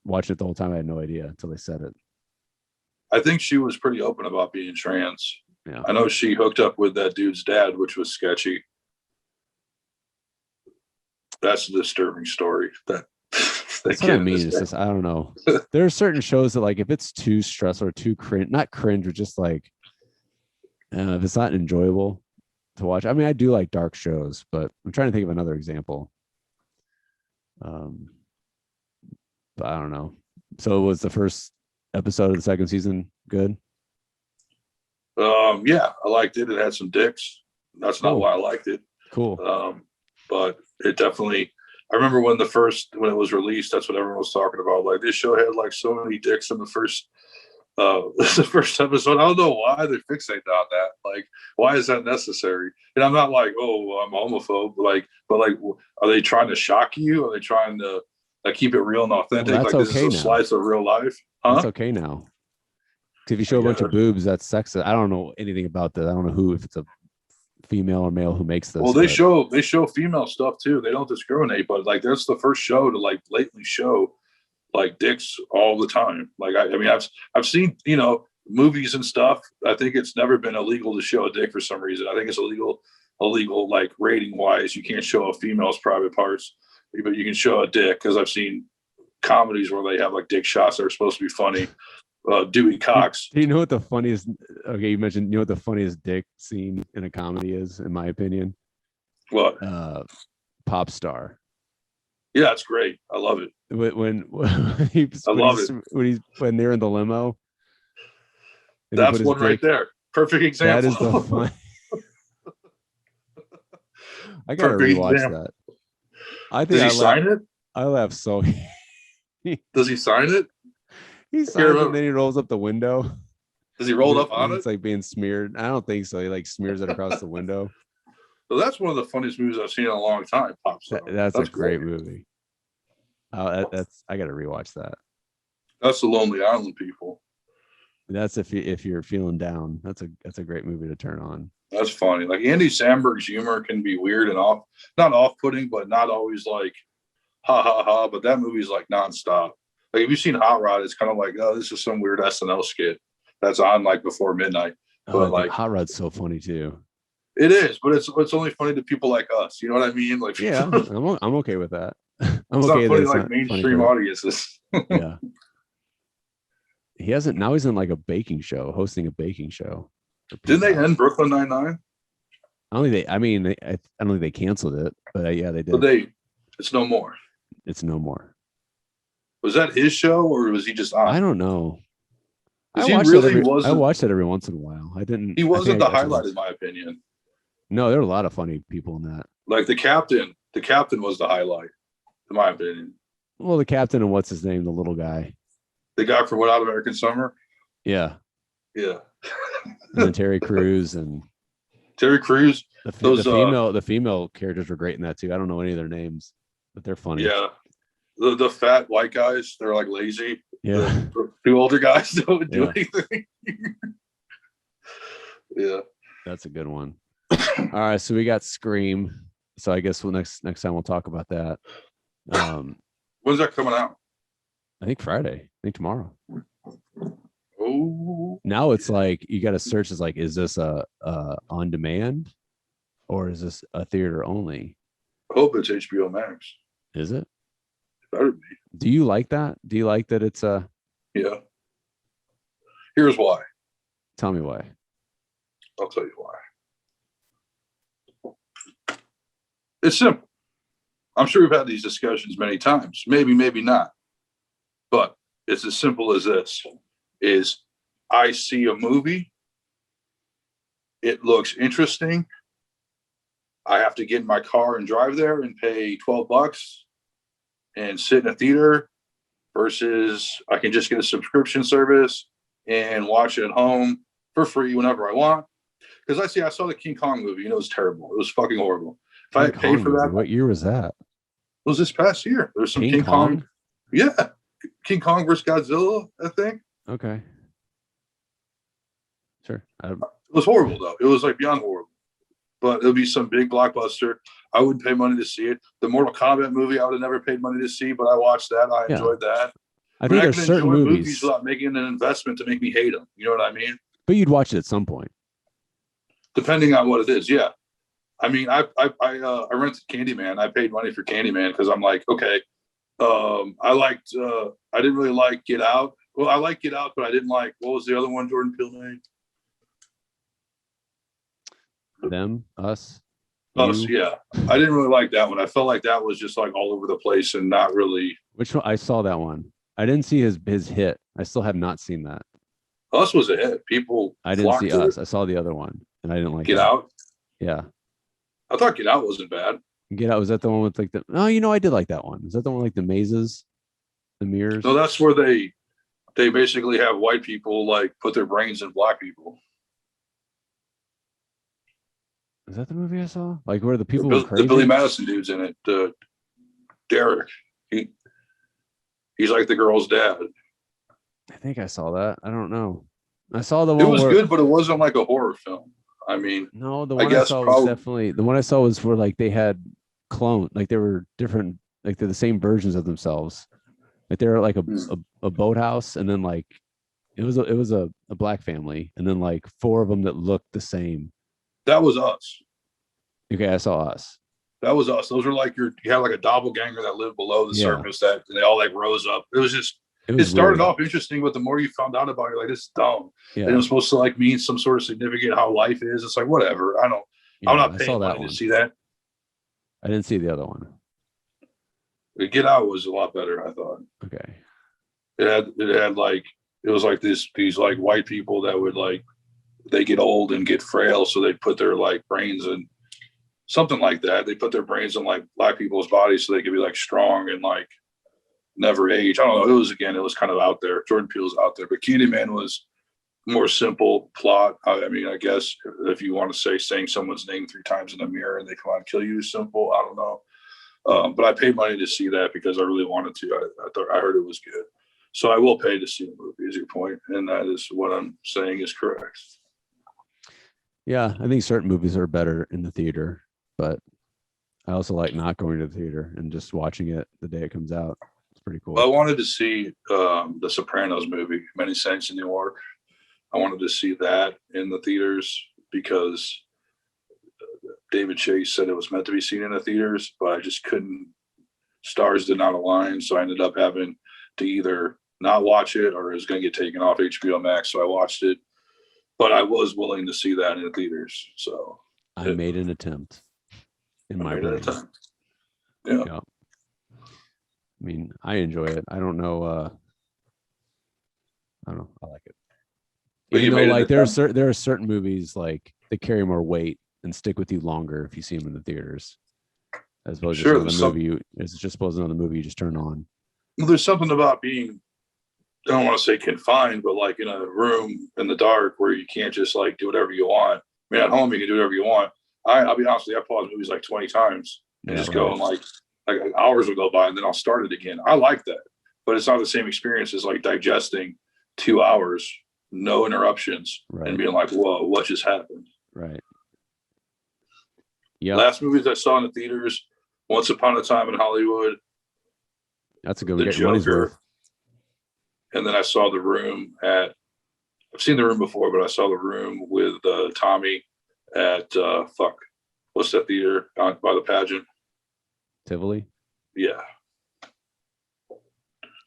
Watching it the whole time, I had no idea until they said it. I think she was pretty open about being trans. Yeah. I know she hooked up with that dude's dad, which was sketchy. That's a disturbing story. That's what I mean. It's just, I don't know. There are certain shows that like if it's too stressful or too cringe, not cringe, but just like if it's not enjoyable to watch. I mean, I do like dark shows, but I'm trying to think of another example. But I don't know. So was the first episode of the 2nd season good? Yeah, I liked it. It had some dicks. That's not why I liked it. Cool. But it definitely. I remember when it was released, that's what everyone was talking about. Like this show had like so many dicks in the first episode. I don't know why they fixate on that. Like, why is that necessary? And I'm not like, oh, I'm a homophobe. But are they trying to shock you? Are they trying to keep it real and authentic? Well, that's like this okay is a now. slice of real life. Huh? That's okay now. If you show a bunch of boobs, that's sexist. I don't know anything about that. I don't know if it's a female or male who makes this. Well, they show female stuff too. They don't discriminate, but like that's the first show to like blatantly show like dicks all the time. Like I mean, I've seen movies and stuff. I think it's never been illegal to show a dick for some reason. I think it's illegal like rating wise. You can't show a female's private parts, but you can show a dick because I've seen comedies where they have like dick shots that are supposed to be funny. Dewey Cox. Do you know what the funniest? Okay, you mentioned. You know what the funniest dick scene in a comedy is, in my opinion. What? Pop Star. Yeah, it's great. I love it. When they're in the limo. That's one right there. Perfect example. That is the fun. I gotta rewatch that. I think Does he sign it? I laugh so. Does he sign it? He signs it and then he rolls up the window. Does he roll up on it? It's like being smeared. I don't think so. He like smears it across the window. So that's one of the funniest movies I've seen in a long time. Pop Star. That's a great movie. I gotta rewatch that. That's the Lonely Island people. That's if you're feeling down. That's a great movie to turn on. That's funny. Like Andy Samberg's humor can be weird and not off-putting, but not always like ha ha ha. But that movie's like nonstop. Like if you've seen Hot Rod, it's kind of like, oh, this is some weird SNL skit that's on like before midnight. But like Hot Rod's so funny too. It is, but it's only funny to people like us. You know what I mean? Like, yeah, I'm okay with that. I'm it's okay. Not funny like mainstream audiences. Yeah. He hasn't. Now he's in like a baking show, hosting a baking show. Didn't they end Brooklyn Nine-Nine? I don't think they canceled it, but yeah, they did. But it's no more. It's no more. Was that his show or was he just on? I don't know. I watched it every once in a while. He wasn't the highlight in my opinion. No, there were a lot of funny people in that. Like the captain was the highlight, in my opinion. Well, the captain and what's his name, the little guy. The guy from Wet Hot American Summer? Yeah. Yeah. And then Terry Crews and Terry Crews. The female characters were great in that too. I don't know any of their names, but they're funny. Yeah, the fat white guys, they're like lazy. Yeah, the older guys don't do anything. Yeah, that's a good one. All right, so we got Scream. So I guess next time we'll talk about that. When's that coming out? I think Friday. I think tomorrow. Oh, now it's like you got to search. Is like, is this a on demand, or is this a theater only? I hope it's HBO Max. Is it? It better be. Do you like that? Do you like that it's a? Yeah. Here's why. Tell me why. I'll tell you why. It's simple. I'm sure we've had these discussions many times. Maybe, maybe not. But it's as simple as this. Is I see a movie. It looks interesting. I have to get in my car and drive there and pay $12 and sit in a theater versus I can just get a subscription service and watch it at home for free whenever I want. Because I saw the King Kong movie and it was terrible. It was fucking horrible. If I had paid for that, what year was that? It was this past year. There's some King Kong. Yeah. King Kong versus Godzilla, I think. Okay. Sure. It was horrible though. It was like beyond horrible. But it'll be some big blockbuster. I wouldn't pay money to see it. The Mortal Kombat movie, I would have never paid money to see, but I watched that. I enjoyed that. I think there's certain movies without making an investment to make me hate them. You know what I mean? But you'd watch it at some point, depending on what it is. Yeah. I mean, I rented Candyman. I paid money for Candyman because I'm like, okay. I didn't really like Get Out. Well, I like Get Out, but I didn't like, what was the other one Jordan Peele made? Them, us, yeah. I didn't really like that one. I felt like that was just like all over the place and not really. Which one? I saw that one. I didn't see his hit. I still have not seen that. Us was a hit. People. I didn't see Us. I saw the other one, and I didn't like Get Out. Yeah. I thought Get Out wasn't bad. Get Out, was that the one with like the? No, I did like that one. Is that the one with like the mazes, the mirrors? No, that's where they basically have white people like put their brains in black people. Is that the movie I saw? Like where the people were crazy? The Billy Madison dude's in it. Derek. He's like the girl's dad. I think I saw that. I don't know. I saw the one. It was good, but it wasn't like a horror film. I mean, no, the one I saw was definitely the one I saw was where like they had clone, like they were different, like they're the same versions of themselves. Like they were like a boathouse, and then like it was a black family, and then like 4 of them that looked the same. That was Us. Okay, I saw Us. That was Us. Those were like you had like a doppelganger that lived below the surface and they all like rose up. It was just it started off interesting, but the more you found out about it, you're like, this is dumb. Yeah. And it was supposed to like mean some sort of significant how life is. It's like whatever. I'm not paying money to see that. I didn't see the other one. Get Out was a lot better, I thought. Okay. It had like it was like these like white people that would like they get old and get frail, so they put their like brains in something like that. They put their brains in like black people's bodies so they could be like strong and like never age. I don't know. It was kind of out there. Jordan Peele's out there, but Candyman was more simple plot. I mean, I guess if you want to say saying someone's name 3 times in a mirror and they come out and kill you is simple. I don't know. But I paid money to see that because I really wanted to. I heard it was good. So I will pay to see the movie is your point. And that is what I'm saying is correct. Yeah, I think certain movies are better in the theater, but I also like not going to the theater and just watching it the day it comes out. It's pretty cool. Well, I wanted to see the Sopranos movie, Many Saints in New York. I wanted to see that in the theaters because David Chase said it was meant to be seen in the theaters, but I just couldn't. Stars did not align, so I ended up having to either not watch it or it was going to get taken off HBO Max. So I watched it, but I was willing to see that in the theaters. So I made an attempt in my brain. Yeah. I mean, I enjoy it. I don't know. I like it. But even though, like, there are certain movies like they carry more weight and stick with you longer if you see them in the theaters, as opposed to another movie. It's just supposed another movie you just turn on. Well, there's something about being, I don't want to say confined, but like in a room in the dark where you can't just like do whatever you want. I mean, at home you can do whatever you want. I'll be honest with you, I pause movies like 20 times and just go and like hours will go by and then I'll start it again. I like that, but it's not the same experience as like digesting 2 hours, no interruptions, and being like, whoa, what just happened? Right. Yeah. Last movies I saw in the theaters, Once Upon a Time in Hollywood. That's a good one. The Joker. And then I saw The Room I've seen The Room before, but I saw The Room with Tommy at what's that theater by the pageant? Tivoli? Yeah.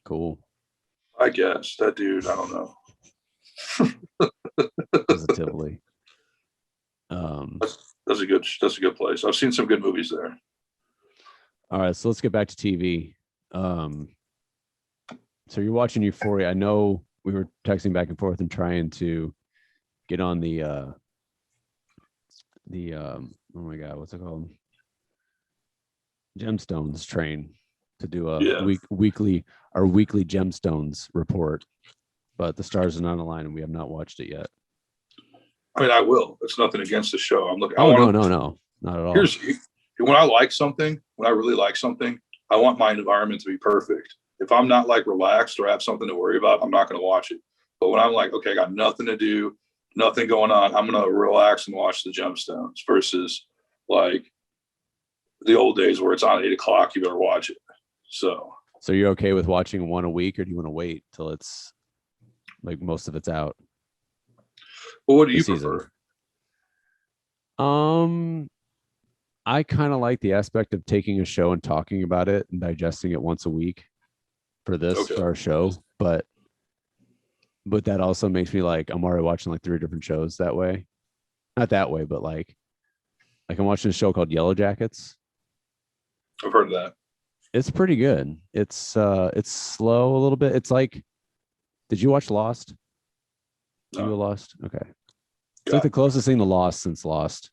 Cool. I guess. That dude, I don't know. It's a Tivoli. That's a good place. I've seen some good movies there. All right, so let's get back to TV. So you're watching Euphoria. I know we were texting back and forth and trying to get on the oh my God, what's it called? Gemstones train to do a weekly Gemstones report, but the stars are not aligned and we have not watched it yet. I mean, I will. It's nothing against the show. I'm looking. Oh, no, not at all. When I like something, when I really like something, I want my environment to be perfect. If I'm not like relaxed or have something to worry about, I'm not going to watch it. But when I'm like, okay, I got nothing to do, nothing going on, I'm going to relax and watch the Gemstones versus like the old days where it's on 8 o'clock, you better watch it. So you're okay with watching one a week, or do you want to wait till it's like most of it's out? Well, what do you prefer? I kind of like the aspect of taking a show and talking about it and digesting it once a week for our show, but that also makes me like I'm already watching like 3 different shows that way. Not that way, but like I'm watching a show called Yellow Jackets. I've heard of that. It's pretty good. It's slow a little bit. It's like, did you watch Lost? No. You Lost? Okay. It's like the closest thing to Lost since Lost.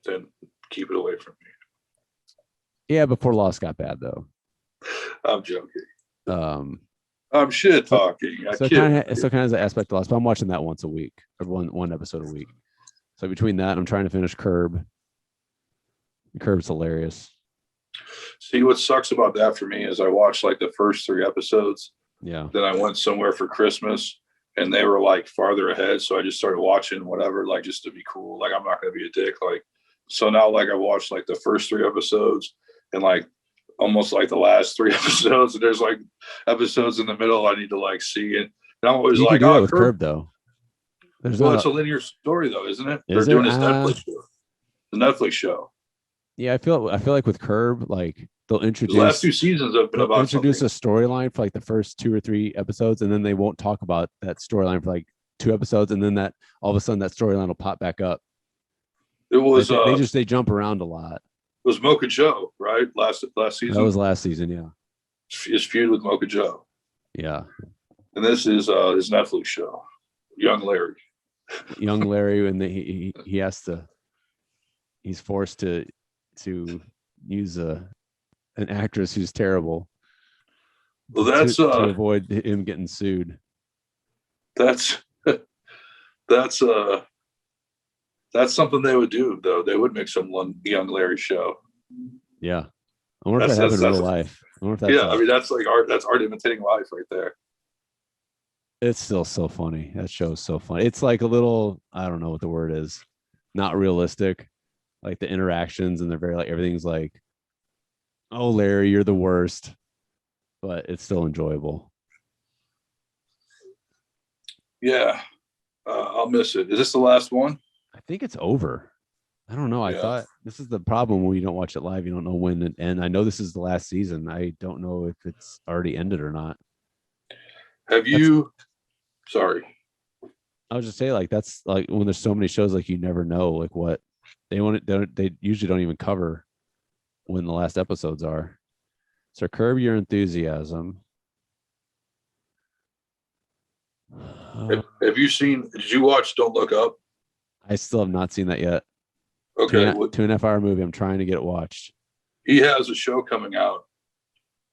Then keep it away from me. Yeah, before Lost got bad though. I'm joking. I'm shit talking. So kind of has an aspect of Lost, but I'm watching that once a week, or one episode a week. So between that, I'm trying to finish Curb. Curb's hilarious. See, what sucks about that for me is I watched like the first 3 episodes. Yeah. Then I went somewhere for Christmas and they were like farther ahead. So I just started watching whatever, like just to be cool. Like I'm not going to be a dick. Like, so now like I watched like the first 3 episodes and like almost like the last 3 episodes. And there's like episodes in the middle I need to like see it. And I'm always like, oh, with Curb though. It's a linear story though, isn't it? They're doing this Netflix show. The Netflix show. Yeah, I feel like with Curb, like they'll introduce the last 2 seasons have been about introduce a storyline for like the first 2 or 3 episodes, and then they won't talk about that storyline for like 2 episodes, and then that all of a sudden that storyline will pop back up. It was like they jump around a lot. It was Mocha Joe, right? Last season. That was last season, yeah. His feud with Mocha Joe. Yeah. And this is his Netflix show, Young Larry. Young Larry, and he has to. He's forced to use an actress who's terrible. Well, that's to avoid him getting sued. That's something they would do, though. They would make some Young Larry show. Yeah, I wonder if that happened in real life. I wonder if that's I mean, that's like art. That's art imitating life, right there. It's still so funny. That show is so funny. It's like a little, I don't know what the word is, not realistic. Like the interactions, and they're very like everything's like, oh Larry, you're the worst, but it's still enjoyable. Yeah, I'll miss it. Is this the last one? I think it's over. I don't know. I thought this is the problem when you don't watch it live. You don't know when it ends. I know this is the last season. I don't know if it's already ended or not. Sorry. I was just saying, like, that's like when there's so many shows, like you never know like what they usually don't even cover when the last episodes are. So Curb Your Enthusiasm. Did you watch Don't Look Up? I still have not seen that yet. Okay. 2.5 hour movie. I'm trying to get it watched. He has a show coming out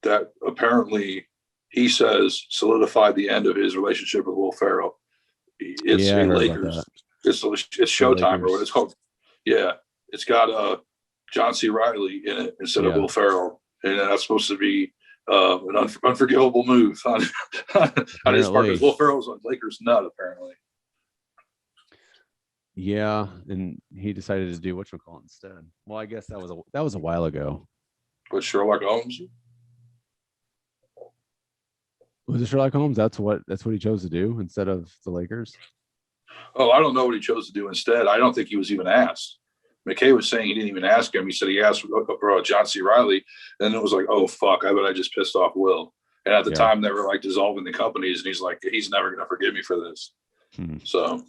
that apparently he says solidified the end of his relationship with Will Ferrell. It's I heard Lakers. about that. It's Showtime or what it's called. Yeah, it's got John C. Reilly in it instead of Will Ferrell, and that's supposed to be an unforgivable move on his part because Will Ferrell's on Lakers nut apparently. Yeah, and he decided to do whatchamacallit instead. Well, I guess that was a while ago. With Sherlock Holmes. Was it Sherlock Holmes? That's what he chose to do instead of the Lakers. Oh, I don't know what he chose to do instead. I don't think he was even asked. McKay was saying he didn't even ask him. He said he asked John C. Reilly, and it was like, oh fuck, I bet I just pissed off Will. And at the time, they were like dissolving the companies, and he's like, he's never gonna forgive me for this. So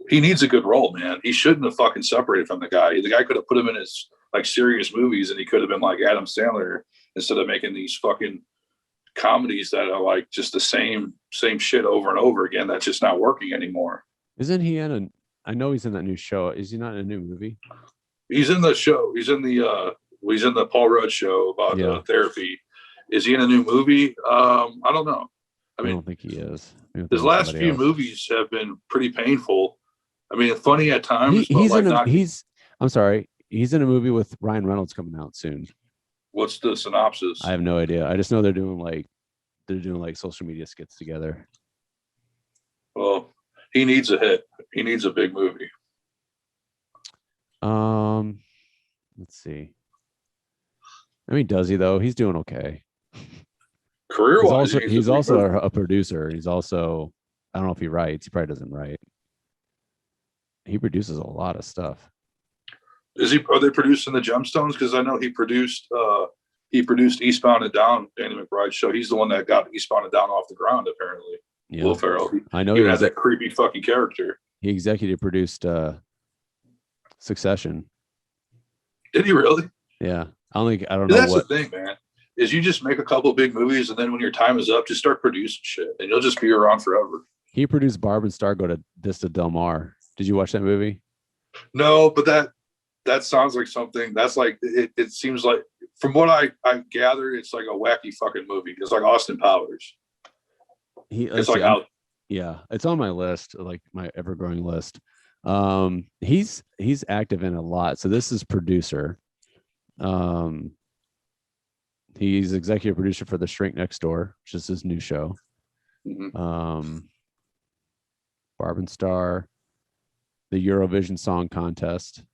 he needs a good role, man. He shouldn't have fucking separated from the guy. The guy could have put him in his like serious movies, and he could have been like Adam Sandler instead of making these fucking comedies that are like just the same shit over and over again. That's just not working anymore. Isn't he in I know he's in that new show. Is he not in a new movie? He's in the show. He's in the Paul Rudd show about therapy. Is he in a new movie? I don't know. I mean, I don't think he is. His last few movies have been pretty painful. I mean, funny at times. I'm sorry. He's in a movie with Ryan Reynolds coming out soon. What's the synopsis? I have no idea. I just know they're doing like social media skits together. Well, he needs a hit. He needs a big movie. Let's see. I mean, does he though? He's doing okay. Career-wise, he's also a producer. He's also, I don't know if he writes. He probably doesn't write. He produces a lot of stuff. Are they producing the Gemstones? Because I know he produced Eastbound and Down, Danny McBride's show. He's the one that got Eastbound and Down off the ground, apparently. Yeah. Will Ferrell. I know he has that creepy fucking character. He executive produced Succession. Did he really? Yeah. I don't know. That's the thing, man. Is you just make a couple of big movies, and then when your time is up, just start producing shit, and you'll just be around forever. He produced Barb and Star Go to Vista Del Mar. Did you watch that movie? No, but that sounds like something that's like it seems like from what I gather, it's like a wacky fucking movie. It's like Austin Powers. It's like out. Yeah, it's on my list, like my ever-growing list. He's active in a lot. So this is producer. He's executive producer for The Shrink Next Door, which is his new show. Barb and Star, the Eurovision Song Contest.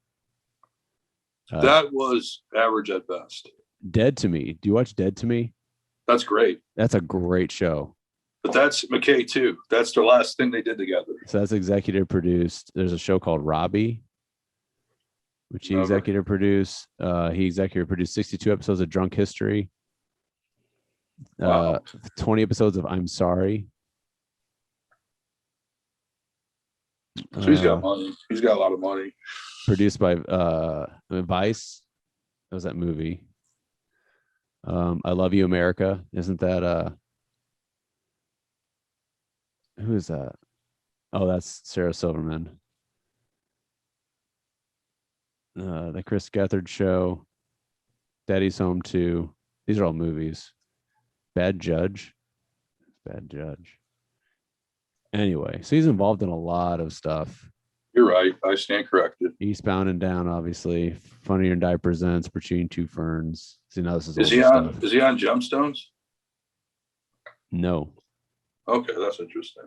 That was average at best. Dead to Me. Do you watch Dead to Me? That's great. That's a great show. But that's McKay too. That's the last thing they did together. So that's executive produced. There's a show called Robbie, which he executive produced. He executive produced 62 episodes of Drunk History. 20 episodes of I'm Sorry. So he's got money. He's got a lot of money. Produced by Vice. That was that movie. I Love You, America. Isn't that who is that? Oh, that's Sarah Silverman. The Chris Gethard Show. Daddy's Home 2. These are all movies. Bad Judge. Anyway, so he's involved in a lot of stuff. You're right. I stand corrected. Eastbound and Down, obviously. Funny and Die Presents, Between Two Ferns. See, now this is he on? Is he on Gemstones? No. Okay, that's interesting.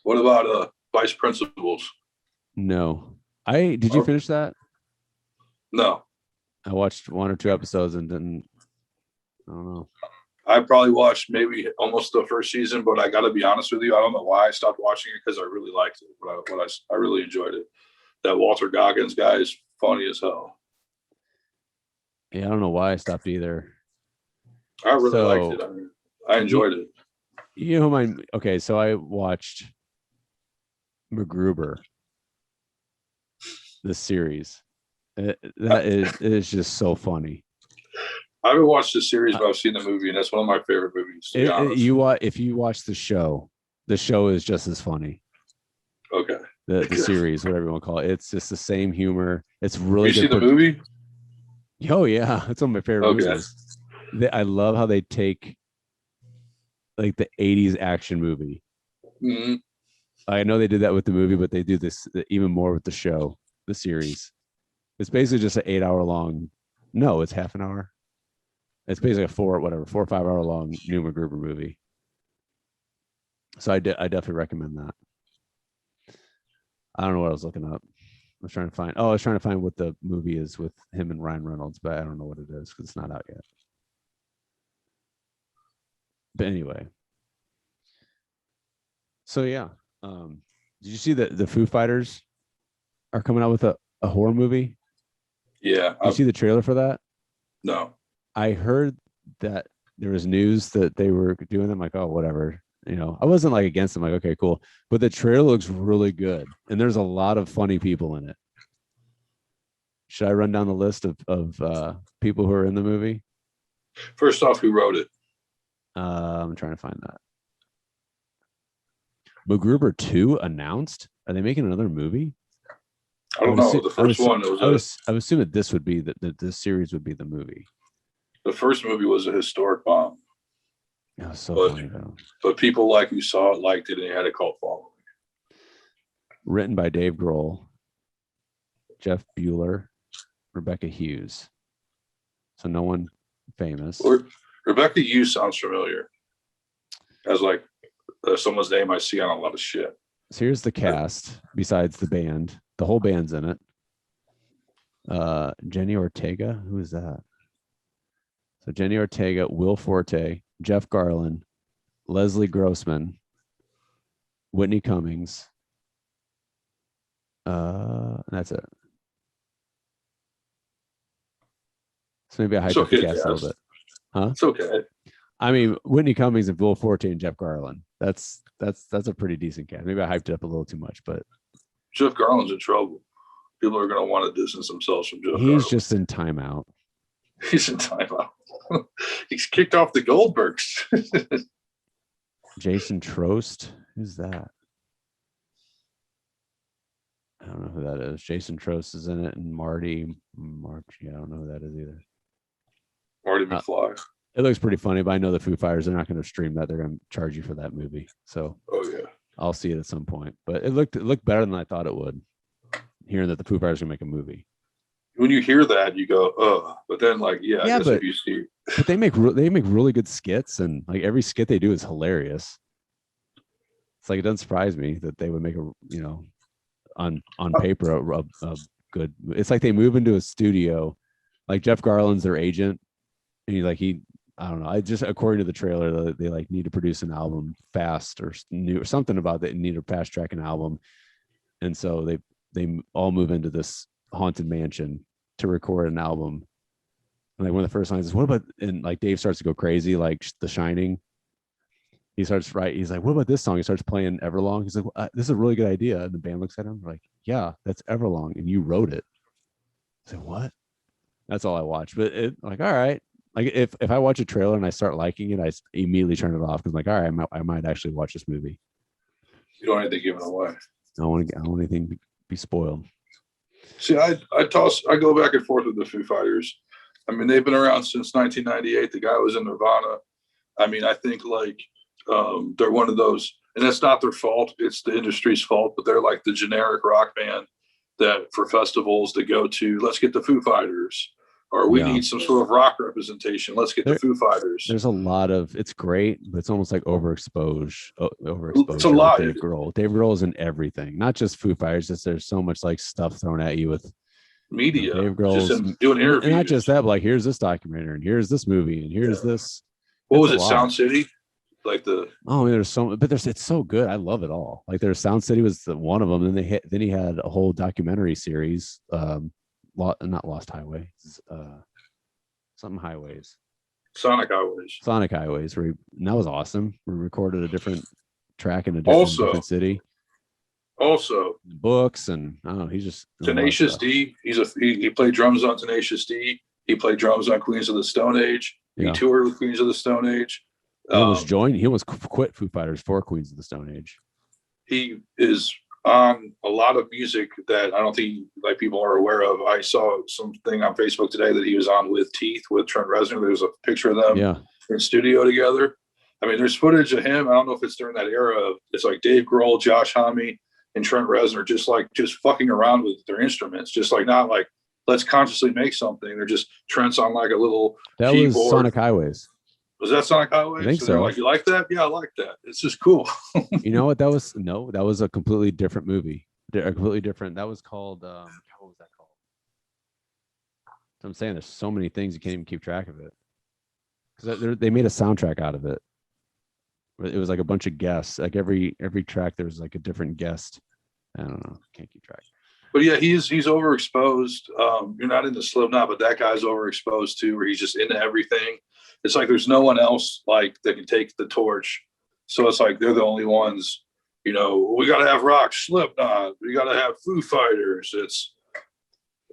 What about Vice Principals? No. Did you finish that? No. I watched 1 or 2 episodes and didn't. I don't know. I probably watched maybe almost the first season, but I got to be honest with you, I don't know why I stopped watching it because I really liked it. But I really enjoyed it. That Walter Goggins guy is funny as hell. Yeah, I don't know why I stopped either. I really liked it. I enjoyed it. You know, okay, so I watched MacGruber, the series. That is just so funny. I haven't watched the series, but I've seen the movie, and that's one of my favorite movies. If you watch the show is just as funny. Okay. The series, whatever you want to call it, it's just the same humor. It's really. You see the movie? Oh yeah, it's one of my favorite movies. I love how they take like the '80s action movie, I know they did that with the movie, but they do this even more with the show, the series. It's basically just an 8 hour long. No, it's half an hour. It's basically a 4 or 5 hour long new MacGruber movie. So I definitely recommend that. I don't know what I was looking up. I was trying to find what the movie is with him and Ryan Reynolds, but I don't know what it is because it's not out yet. But anyway. So yeah. Did you see that the Foo Fighters are coming out with a horror movie? Yeah. Did you see the trailer for that? No. I heard that there was news that they were doing them. Like, oh, whatever. I wasn't like against them. Like, okay, cool. But the trailer looks really good, and there's a lot of funny people in it. Should I run down the list of people who are in the movie? First off, who wrote it? I'm trying to find that. MacGruber 2 announced. Are they making another movie? I don't know. The first one was. I would assume that this would be that this series would be the movie. The first movie was a historic bomb. Oh, so funny though. But people who saw it liked it, and it had a cult following. Written by Dave Grohl, Jeff Bueller, Rebecca Hughes. So no one famous. Rebecca Hughes sounds familiar. As someone's name I see on a lot of shit. So here's the cast. Besides the band, the whole band's in it. Jenny Ortega, who is that? So Jenny Ortega, Will Forte, Jeff Garlin, Leslie Grossman, Whitney Cummings. That's it. So maybe I hyped up the cast a little bit. Huh? It's okay. I mean, Whitney Cummings and Will Forte and Jeff Garlin. That's a pretty decent cast. Maybe I hyped it up a little too much, but Jeff Garlin's in trouble. People are going to want to distance themselves from Jeff. He's just in timeout. He's in timeout. He's kicked off the Goldbergs. Jason Trost. Who's that? I don't know who that is. Jason Trost is in it, and Marty. I don't know who that is either. Marty McFly. It looks pretty funny, but I know the Foo Fighters, they're not going to stream that. They're going to charge you for that movie. So I'll see it at some point. But it looked better than I thought it would. Hearing that the Foo Fighters are going to make a movie. When you hear that, you go, "Oh!" But then, I guess if you see, but they make really good skits, and every skit they do is hilarious. It's it doesn't surprise me that they would make on paper a good. It's like they move into a studio, like Jeff Garland's their agent, and I don't know. I just according to the trailer, they need to produce an album fast or new or something about that. Need to fast track an album, and so they all move into this haunted mansion to record an album. And one of the first lines is, "What about?" And Dave starts to go crazy, like The Shining. He starts He's like, "What about this song?" He starts playing Everlong. He's like, well, "This is a really good idea." And the band looks at him like, "Yeah, that's Everlong, and you wrote it." I said, "What?" That's all I watch. But all right. If I watch a trailer and I start liking it, I immediately turn it off because all right, I might actually watch this movie. You don't want anything given away. I don't want anything to be spoiled. See, I go back and forth with the Foo Fighters. I mean, they've been around since 1998. The guy was in Nirvana. I mean, I think they're one of those, and that's not their fault. It's the industry's fault, but they're like the generic rock band that for festivals to go to, let's get the Foo Fighters, or we need some sort of rock representation. Let's get the Foo Fighters. There's a lot of, it's great, but it's almost like overexposure. It's a lot. Dave Grohl is in everything, not just Foo Fighters. There's so much stuff thrown at you with media. Dave Grohl's just doing interviews. And not just that, but here's this documentary, and here's this movie, and here's this. What was it? Sound City? There's so, but it's so good. I love it all. There's Sound City was one of them. Then he had a whole documentary series. Not Lost Highway, something Highways. Sonic Highways. And that was awesome. We recorded a different track in a different city. Also, books and he's just Tenacious D. He played drums on Tenacious D. He played drums on Queens of the Stone Age. He toured with Queens of the Stone Age. He almost quit Foo Fighters for Queens of the Stone Age. He is on a lot of music that I don't think people are aware of. I saw something on Facebook today that he was on with Teeth with Trent Reznor. There's a picture of them in studio together. I mean, there's footage of him. I don't know if it's during that era of, it's like Dave Grohl, Josh Homme, and Trent Reznor just fucking around with their instruments, just like not like let's consciously make something. They're just Trent's on like a little that keyboard. was Sonic Highways. Was that Sonic Highways? I think so. They're like, you like that? Yeah, I like that. It's just cool. You know what? That was a completely different movie. A completely different. That was called. What was that called? So I'm saying there's so many things you can't even keep track of it. Because they made a soundtrack out of it. It was like a bunch of guests. Like every track, there was like a different guest. I don't know. Can't keep track. But yeah, he's overexposed. You're not into Slipknot, but that guy's overexposed too, where he's just into everything. It's like there's no one else like that can take the torch. So it's like they're the only ones. You know, we got to have rock, Slipknot. We got to have Foo Fighters.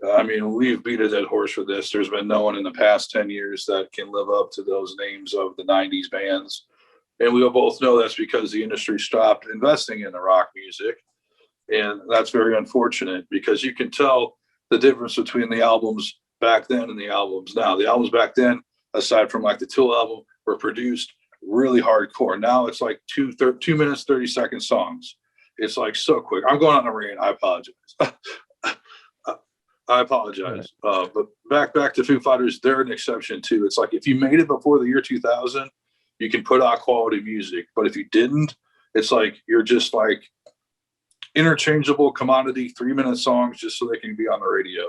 I mean, we've beat a dead horse for this. There's been no one in the past 10 years that can live up to those names of the 90s bands. And we both know that's because the industry stopped investing in the rock music. And that's very unfortunate because you can tell the difference between the albums back then and the albums now. The albums back then, aside from like the Tool album, were produced really hardcore. Now it's like 2 minutes, 30-second songs. It's like so quick. I'm going on a rant. I apologize. I apologize. But back to Foo Fighters, they're an exception too. It's like if you made it before the year 2000, you can put out quality music. But if you didn't, it's like you're just like interchangeable commodity 3-minute songs just so they can be on the radio.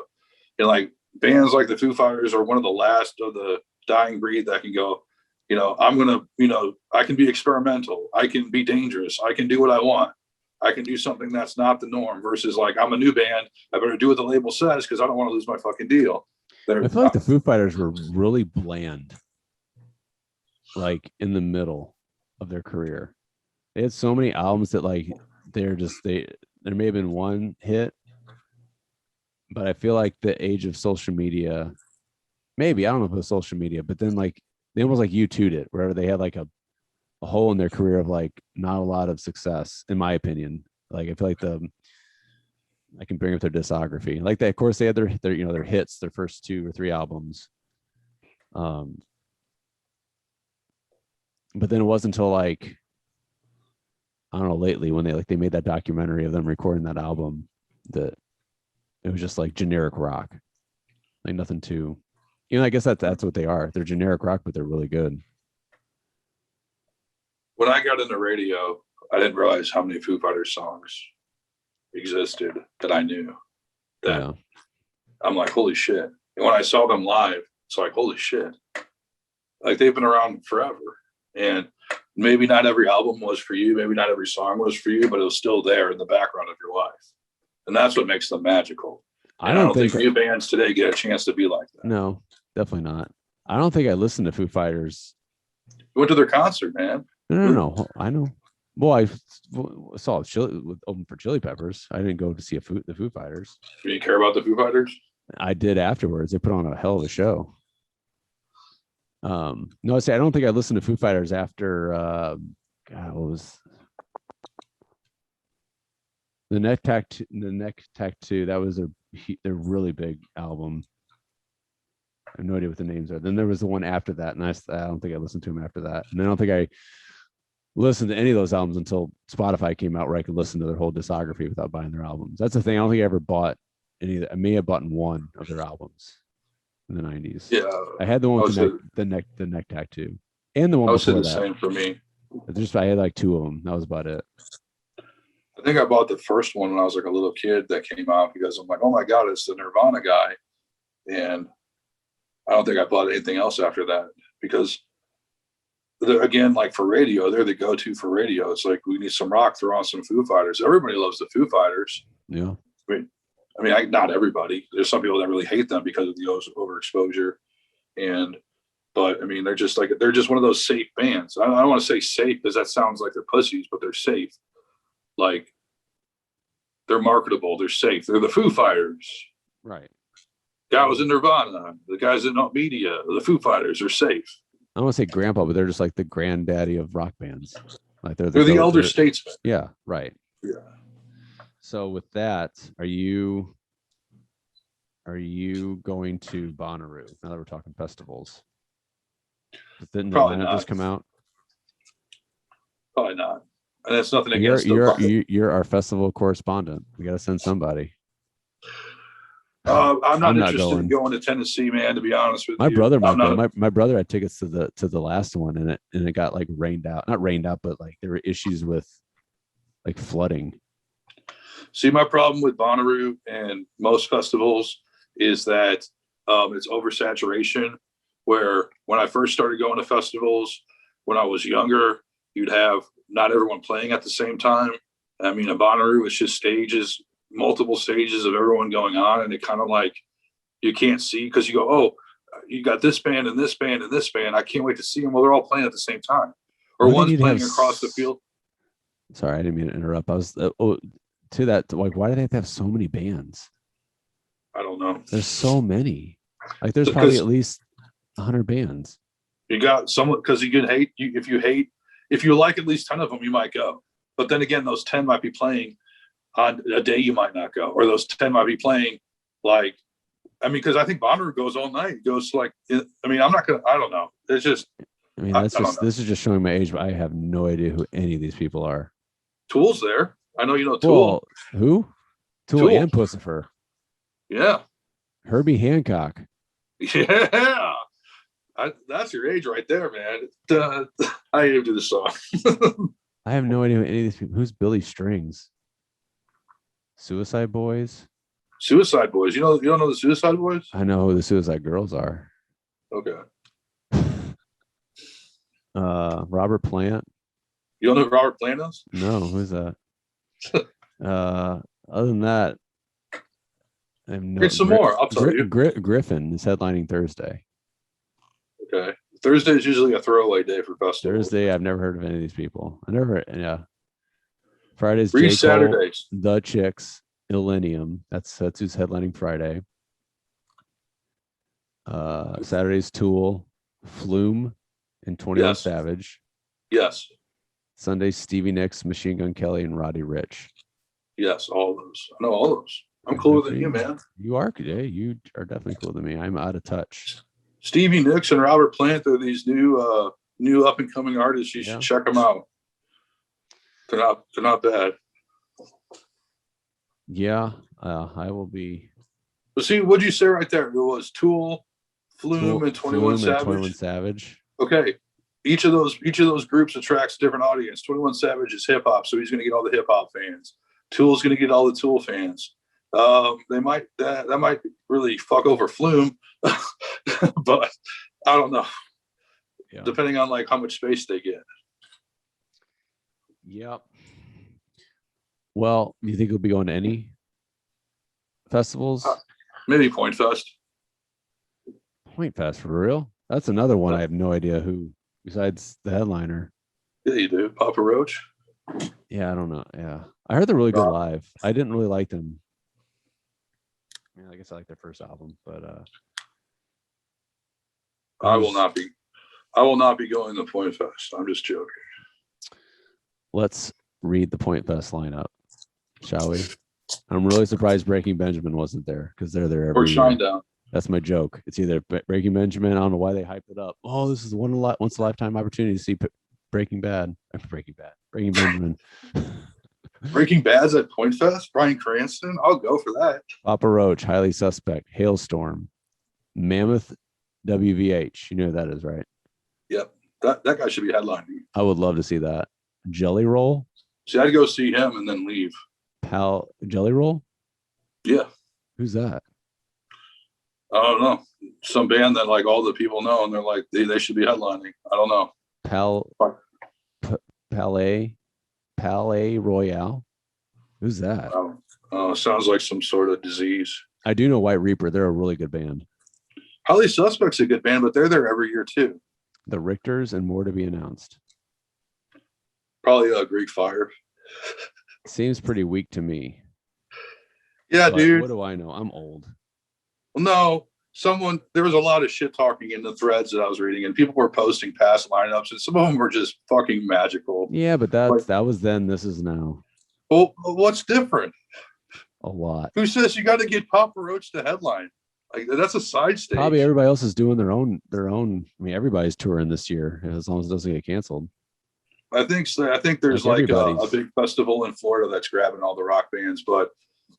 And like bands like the Foo Fighters are one of the last of the dying breed that can go, you know, I'm going to, you know, I can be experimental. I can be dangerous. I can do what I want. I can do something that's not the norm versus like, I'm a new band. I better do what the label says because I don't want to lose my fucking deal. I feel like the Foo Fighters were really bland, like in the middle of their career. They had so many albums that like, there may have been one hit, but I feel like the age of social media, maybe, I don't know if it was social media, but then like, they almost like U2'd it, where they had like a hole in their career of like not a lot of success, in my opinion. Like I feel like I can bring up their discography. Like they, of course, they had their you know their hits, their first 2 or 3 albums. But then it wasn't until like I don't know lately when they made that documentary of them recording that album that it was just like generic rock, like nothing too. You know, I guess that's what they are. They're generic rock, but they're really good. When I got into radio, I didn't realize how many Foo Fighters songs existed that I knew. That yeah. I'm like, holy shit. And when I saw them live, it's like, holy shit. Like they've been around forever. And maybe not every album was for you. Maybe not every song was for you, but it was still there in the background of your life. And that's what makes them magical. I don't think new bands today get a chance to be like that. No, definitely not. I don't think I listened to Foo Fighters. You went to their concert, man. No. I know. Well, I saw Open for Chili Peppers. I didn't go to see the Foo Fighters. Do you care about the Foo Fighters? I did afterwards. They put on a hell of a show. No, I don't think I listened to Foo Fighters after what was the Neck Tattoo. That was their really big album. I have no idea what the names are. Then there was the one after that, and I don't think I listened to them after that. And I don't think I listened to any of those albums until Spotify came out, where I could listen to their whole discography without buying their albums. That's the thing. I don't think I ever bought any. I may have bought one of their albums in the 90s. Yeah, I had the one with the neck tattoo, and the one before that. Same for me. I had like 2 of them. That was about it. I think I bought the first one when I was like a little kid that came out because I'm like, oh my god, it's the Nirvana guy, and I don't think I bought anything else after that because, again, like for radio, they're the go-to for radio. It's like we need some rock, throw on some Foo Fighters. Everybody loves the Foo Fighters. Yeah. I mean, not everybody. There's some people that really hate them because of the overexposure, but I mean, they're just one of those safe bands. I don't want to say safe because that sounds like they're pussies, but they're safe. Like they're marketable. They're safe. They're the Foo Fighters. Right. Guy was in Nirvana. The guys in media. The Foo Fighters are safe. I don't want to say grandpa, but they're just like the granddaddy of rock bands. Like they're the elder statesmen. Yeah, right. Yeah. So with that, are you going to Bonnaroo now that we're talking festivals? Didn't Atlanta just come out? Probably not. And that's nothing You're against the you're our festival correspondent. We got to send somebody. I'm not not interested in going. going to Tennessee, man, to be honest with My you. brother might I'm go. not. My brother had tickets to the last one, and it got like rained out. Not rained out, but like there were issues with like flooding. See, my problem with Bonnaroo and most festivals is that it's oversaturation. Where when I first started going to festivals, when I was younger, you'd have not everyone playing at the same time. I mean, a Bonnaroo is just stages, multiple stages of everyone going on, and it kind of like you can't see because you go, oh, you got this band and this band and this band. I can't wait to see them. Well, they're all playing at the same time, or one's playing across the field. Sorry, I didn't mean to interrupt. I was to that. Like, why do they have to have so many bands? I don't know. There's so many. Like, there's probably at least 100 bands. You got someone because you can hate you if you like at least 10 of them, you might go. But then again, those 10 might be playing on a day you might not go, or those 10 might be playing like, I mean, because I think Bonnaroo goes all night. It goes like, I mean, I'm not gonna. I don't know. It's just. I mean, this is just showing my age, but I have no idea who any of these people are. Tool's there. I know you know Tool. Well, who? Tool and Pussifer. Yeah. Herbie Hancock. Yeah. That's your age right there, man. I didn't do the song. I have no idea who any of these people. Who's Billy Strings? Suicide Boys. Suicide Boys. You don't know the Suicide Boys? I know who the Suicide Girls are. Okay. Robert Plant. You don't know who Robert Plant is? No, who's that? Other than that, I have no. Here's some more. I'll tell you. Griffin is headlining Thursday. Okay. Thursday is usually a throwaway day for festivals. Thursday, I've never heard of any of these people. I never heard. Yeah. Fridays, J. Saturdays. Cole, The Chicks, Millennium. That's who's headlining Friday. Saturday's Tool, Flume, and 21 Savage. Yes. Sunday, Stevie Nicks, Machine Gun Kelly, and Roddy Ricch. Yes, all those. I know all those. I'm cooler than you, man. You are, Jay. You are definitely cooler than me. I'm out of touch. Stevie Nicks and Robert Plant are these new up and coming artists. You should check them out. They're not bad. Yeah, I will be. But see, what'd you say right there? It was Tool, Flume, and 21 Savage. 21 Savage. Okay. Each of those groups attracts a different audience. 21 Savage is hip hop, so he's going to get all the hip hop fans. Tool's going to get all the Tool fans. That might really fuck over Flume, but I don't know. Yeah. Depending on like how much space they get. Yep. Well, do you think you'll be going to any festivals? Maybe Point Fest. Point Fest for real? That's another one. I have no idea who besides the headliner. Yeah, you do. Papa Roach. Yeah, I don't know. Yeah, I heard they're really good live. I didn't really like them. Yeah, I guess I like their first album, but I will not be going to Point Fest. I'm just joking. Let's read the Point Fest lineup, shall we? I'm really surprised Breaking Benjamin wasn't there because they're there every year. Shinedown. That's my joke. It's either Breaking Benjamin. I don't know why they hyped it up. Oh, this is once a lifetime opportunity to see Breaking Benjamin. Breaking Bad's at Point Fest. Bryan Cranston. I'll go for that. Papa Roach, Highly Suspect, Hailstorm, Mammoth, WVH. You know who that is, right? Yep. That guy should be headlining. I would love to see that. Jelly Roll. See, I'd go see him and then leave. Jelly Roll? Yeah. Who's that? I don't know. Some band that like all the people know, and they're like they should be headlining. I don't know. Palais Royale. Who's that? Sounds like some sort of disease. I do know White Reaper. They're a really good band. Highly Suspect's a good band, but they're there every year too. The Richters and more to be announced. Probably Greek Fire. Seems pretty weak to me. Yeah, but dude. What do I know? I'm old. Well, no. There was a lot of shit talking in the threads that I was reading, and people were posting past lineups, and some of them were just fucking magical. Yeah, but that was then. This is now. Well, what's different? A lot. Who says you got to get Papa Roach to headline? Like that's a side stage. Probably everybody else is doing their own. I mean, everybody's touring this year as long as it doesn't get canceled. I think so. I think there's like a big festival in Florida that's grabbing all the rock bands, but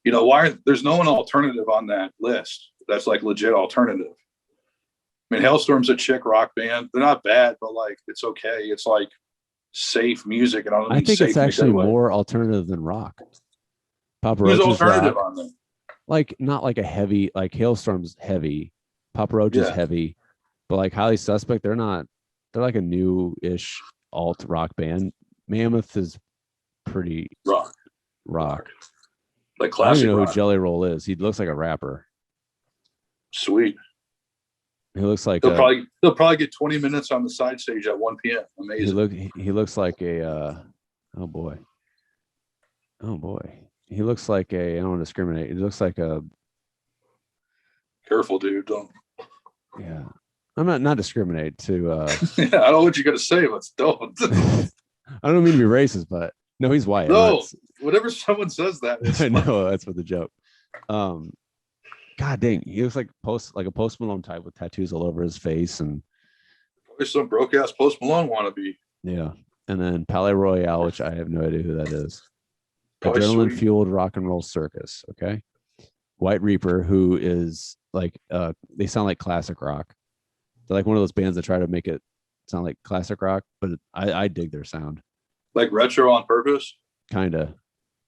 why there's no one alternative on that list that's like legit alternative. I mean, Hailstorm's a chick rock band. They're not bad, but like it's okay. It's like safe music, and I think it's actually more alternative than rock. Papa Roach is alternative rock. On them. Like not like a heavy, like Hailstorm's heavy. Papa Roach is heavy, but like Highly Suspect, they're not. They're like a new-ish alt rock band. Mammoth is pretty rock. Like classic. I don't even know rock. who Jelly Roll is. He looks like a rapper. Sweet. He looks like they'll probably get 20 minutes on the side stage at 1 p.m. Amazing. He looks like a oh boy. He looks like a I don't want to discriminate. He looks like a careful dude. Don't. Yeah. I'm not discriminate to yeah, I don't know what you're gonna say, but don't. I don't mean to be racist, but no, he's white. No, whenever someone says that, I know that's what the joke. God dang, he looks like a Post Malone type with tattoos all over his face, and probably some broke ass Post Malone wannabe. Yeah, and then Palais Royale, which I have no idea who that is. Adrenaline fueled rock and roll circus. Okay, White Reaper, who is like they sound like classic rock. They're like one of those bands that try to make it sound like classic rock, but I dig their sound. Like retro on purpose? Kinda.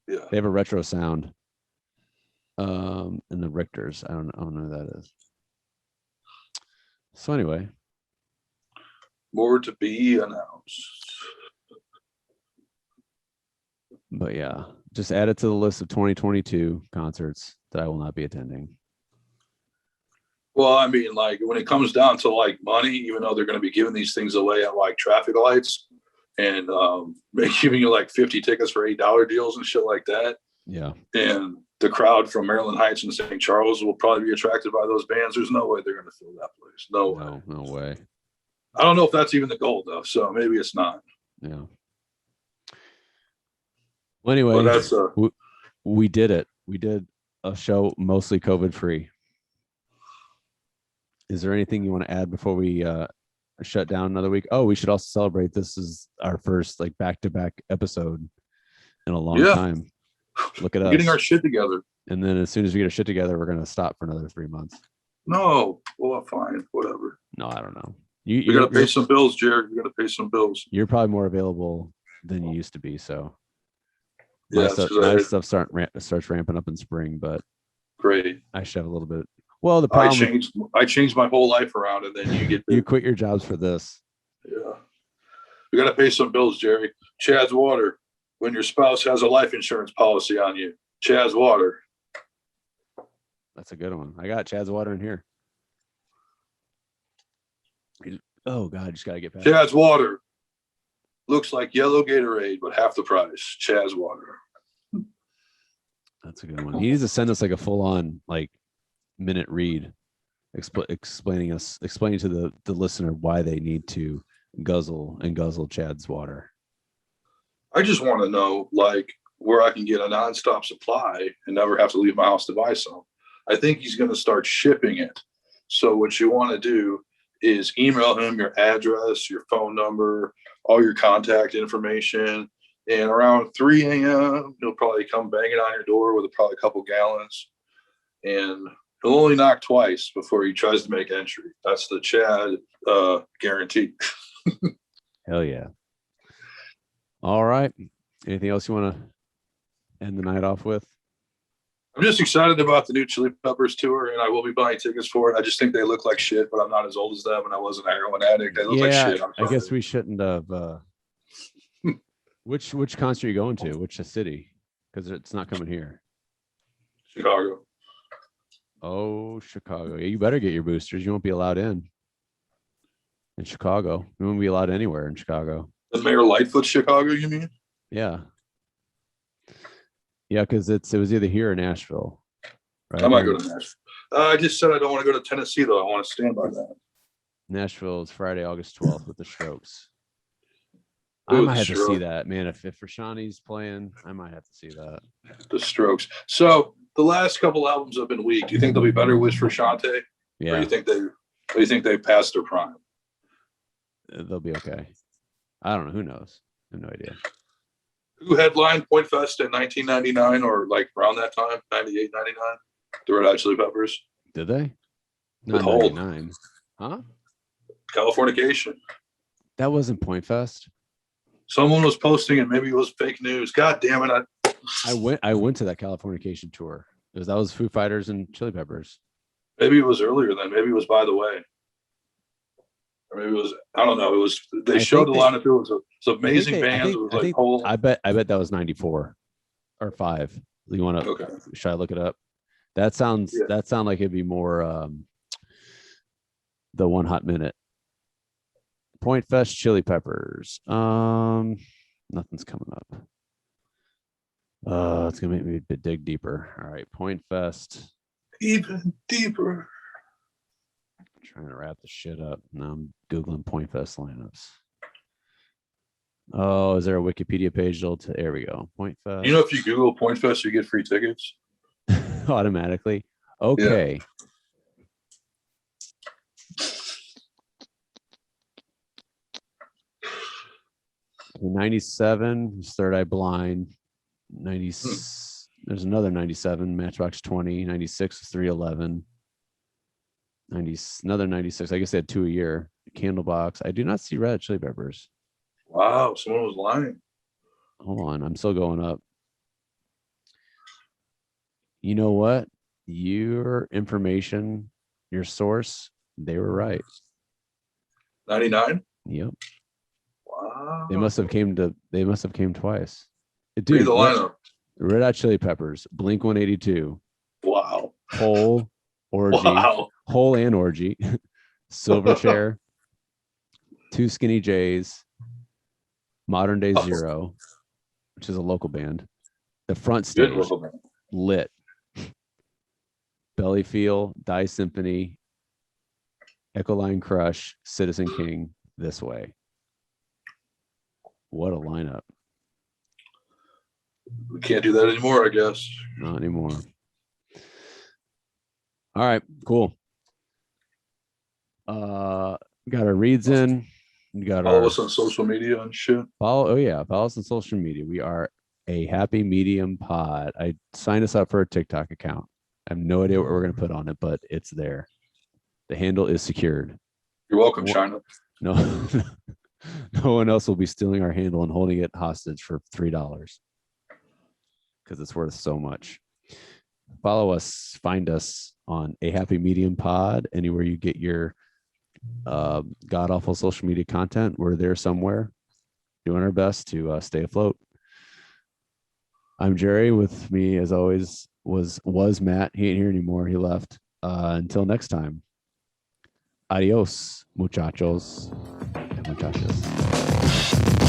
Yeah. They have a retro sound. And the Richters. I don't know who that is. So anyway. More to be announced. But yeah, just add it to the list of 2022 concerts that I will not be attending. Well, I mean, like when it comes down to like money, even though they're going to be giving these things away at like traffic lights and giving you like 50 tickets for $8 deals and shit like that. Yeah. And the crowd from Maryland Heights and St. Charles will probably be attracted by those bands. There's no way they're going to fill that place. No way. I don't know if that's even the goal though. So maybe it's not. Yeah. Well, anyway, that's we did it. We did a show mostly COVID free. Is there anything you want to add before we shut down another week? Oh, we should also celebrate. This is our first like back-to-back episode in a long time. Look at us getting our shit together. And then as soon as we get our shit together, we're going to stop for another 3 months. No, well, fine, whatever. No, I don't know. You got to pay some bills, Jared. You got to pay some bills. You're probably more available than you used to be. So my stuff starts ramping up in spring, but great. I should have a little bit. Well, the problem I changed my whole life around, and then you quit your jobs for this. Yeah, you got to pay some bills, Jerry. Chad's Water. When your spouse has a life insurance policy on you, Chad's Water. That's a good one. I got Chad's Water in here. Oh God, just gotta get past Chad's Water. Looks like yellow Gatorade, but half the price. Chad's Water. That's a good one. He needs to send us like a full-on like minute read explaining to the listener why they need to guzzle Chad's Water. I just want to know like where I can get a nonstop supply and never have to leave my house to buy some. I think he's going to start shipping it. So what you want to do is email him your address, your phone number, all your contact information. And around 3 a.m., he'll probably come banging on your door with probably a couple gallons. And he'll only knock twice before he tries to make entry. That's the Chad guarantee. Hell yeah. All right. Anything else you want to end the night off with? I'm just excited about the new Chili Peppers tour, and I will be buying tickets for it. I just think they look like shit, but I'm not as old as them, and I wasn't a heroin addict. They look like shit. I guess we shouldn't have. Which concert are you going to? Which city? Because it's not coming here. Chicago. Oh, Chicago. Yeah, you better get your boosters. You won't be allowed in Chicago. You won't be allowed anywhere in Chicago. The Mayor Lightfoot Chicago, you mean? Yeah. Yeah, because it was either here or Nashville. Right? I might go to Nashville. I just said I don't want to go to Tennessee, though. I want to stand by that. Nashville is Friday, August 12th with the Strokes. I might have to see that, man. If Rashani's playing, I might have to see that. The Strokes. So the last couple albums have been weak. Do you think they'll be better with Frashante? Yeah. Or do you think they passed their prime? They'll be okay. I don't know. Who knows? have no idea. Who headlined Point Fest in 1999 or like around that time, 98, 99? The Red Hot Chili Peppers. Did they? With Not Hole. 99. Huh? Californication. That wasn't Point Fest. Someone was posting it. Maybe it was fake news. God damn it. I went to that Californication tour. That was Foo Fighters and Chili Peppers. Maybe it was earlier then. Maybe it was By the Way. Or maybe it was, I don't know. It was, they showed a lot of it. It was amazing bands. It was like Hole. I bet that was 94 or 5. You want to, Okay. Should I look it up? That sounds like it'd be more the One Hot Minute. Point Fest Chili Peppers. Nothing's coming up. It's gonna make me dig deeper. All right, Point Fest. Even deeper. I'm trying to wrap the shit up. Now I'm Googling Point Fest lineups. Oh, is there a Wikipedia page? There we go. Point Fest. You know, if you Google Point Fest, you get free tickets. Automatically. Okay. Yeah. 97 is Third Eye Blind. 90. There's another 97. Matchbox 20. 96 is 311. Another 96. I guess they had 2 a year. Candlebox. I do not see Red Hot Chili Peppers. Wow, someone was lying. Hold on, I'm still going up. You know what? Your information, your source, they were right. 99? Yep. Wow. They must have came twice. Dude, read the lineup. Red Hot Chili Peppers, Blink 182. Wow. Hole, Orgy. Wow. Hole and Orgy. Silverchair. Two Skinny Jays. Modern Day Zero, which is a local band. The Front Stage, Lit. Bellyfeel, Die Symphony, Echoline Crush, Citizen King, This Way. What a lineup. We can't do that anymore, I guess. Not anymore. All right, cool. Got our reads in. We got follow us on social media and shit. Follow us on social media. We are a Happy Medium Pod. I signed us up for a TikTok account. I have no idea what we're going to put on it, but it's there. The handle is secured. You're welcome, China. No, no one else will be stealing our handle and holding it hostage for $3 because it's worth so much. Follow us, find us on a Happy Medium Pod, anywhere you get your god awful social media content. We're there somewhere, doing our best to stay afloat. I'm Jerry. With me, as always, was Matt. He ain't here anymore. He left. Until next time. Adios, muchachos and muchachas.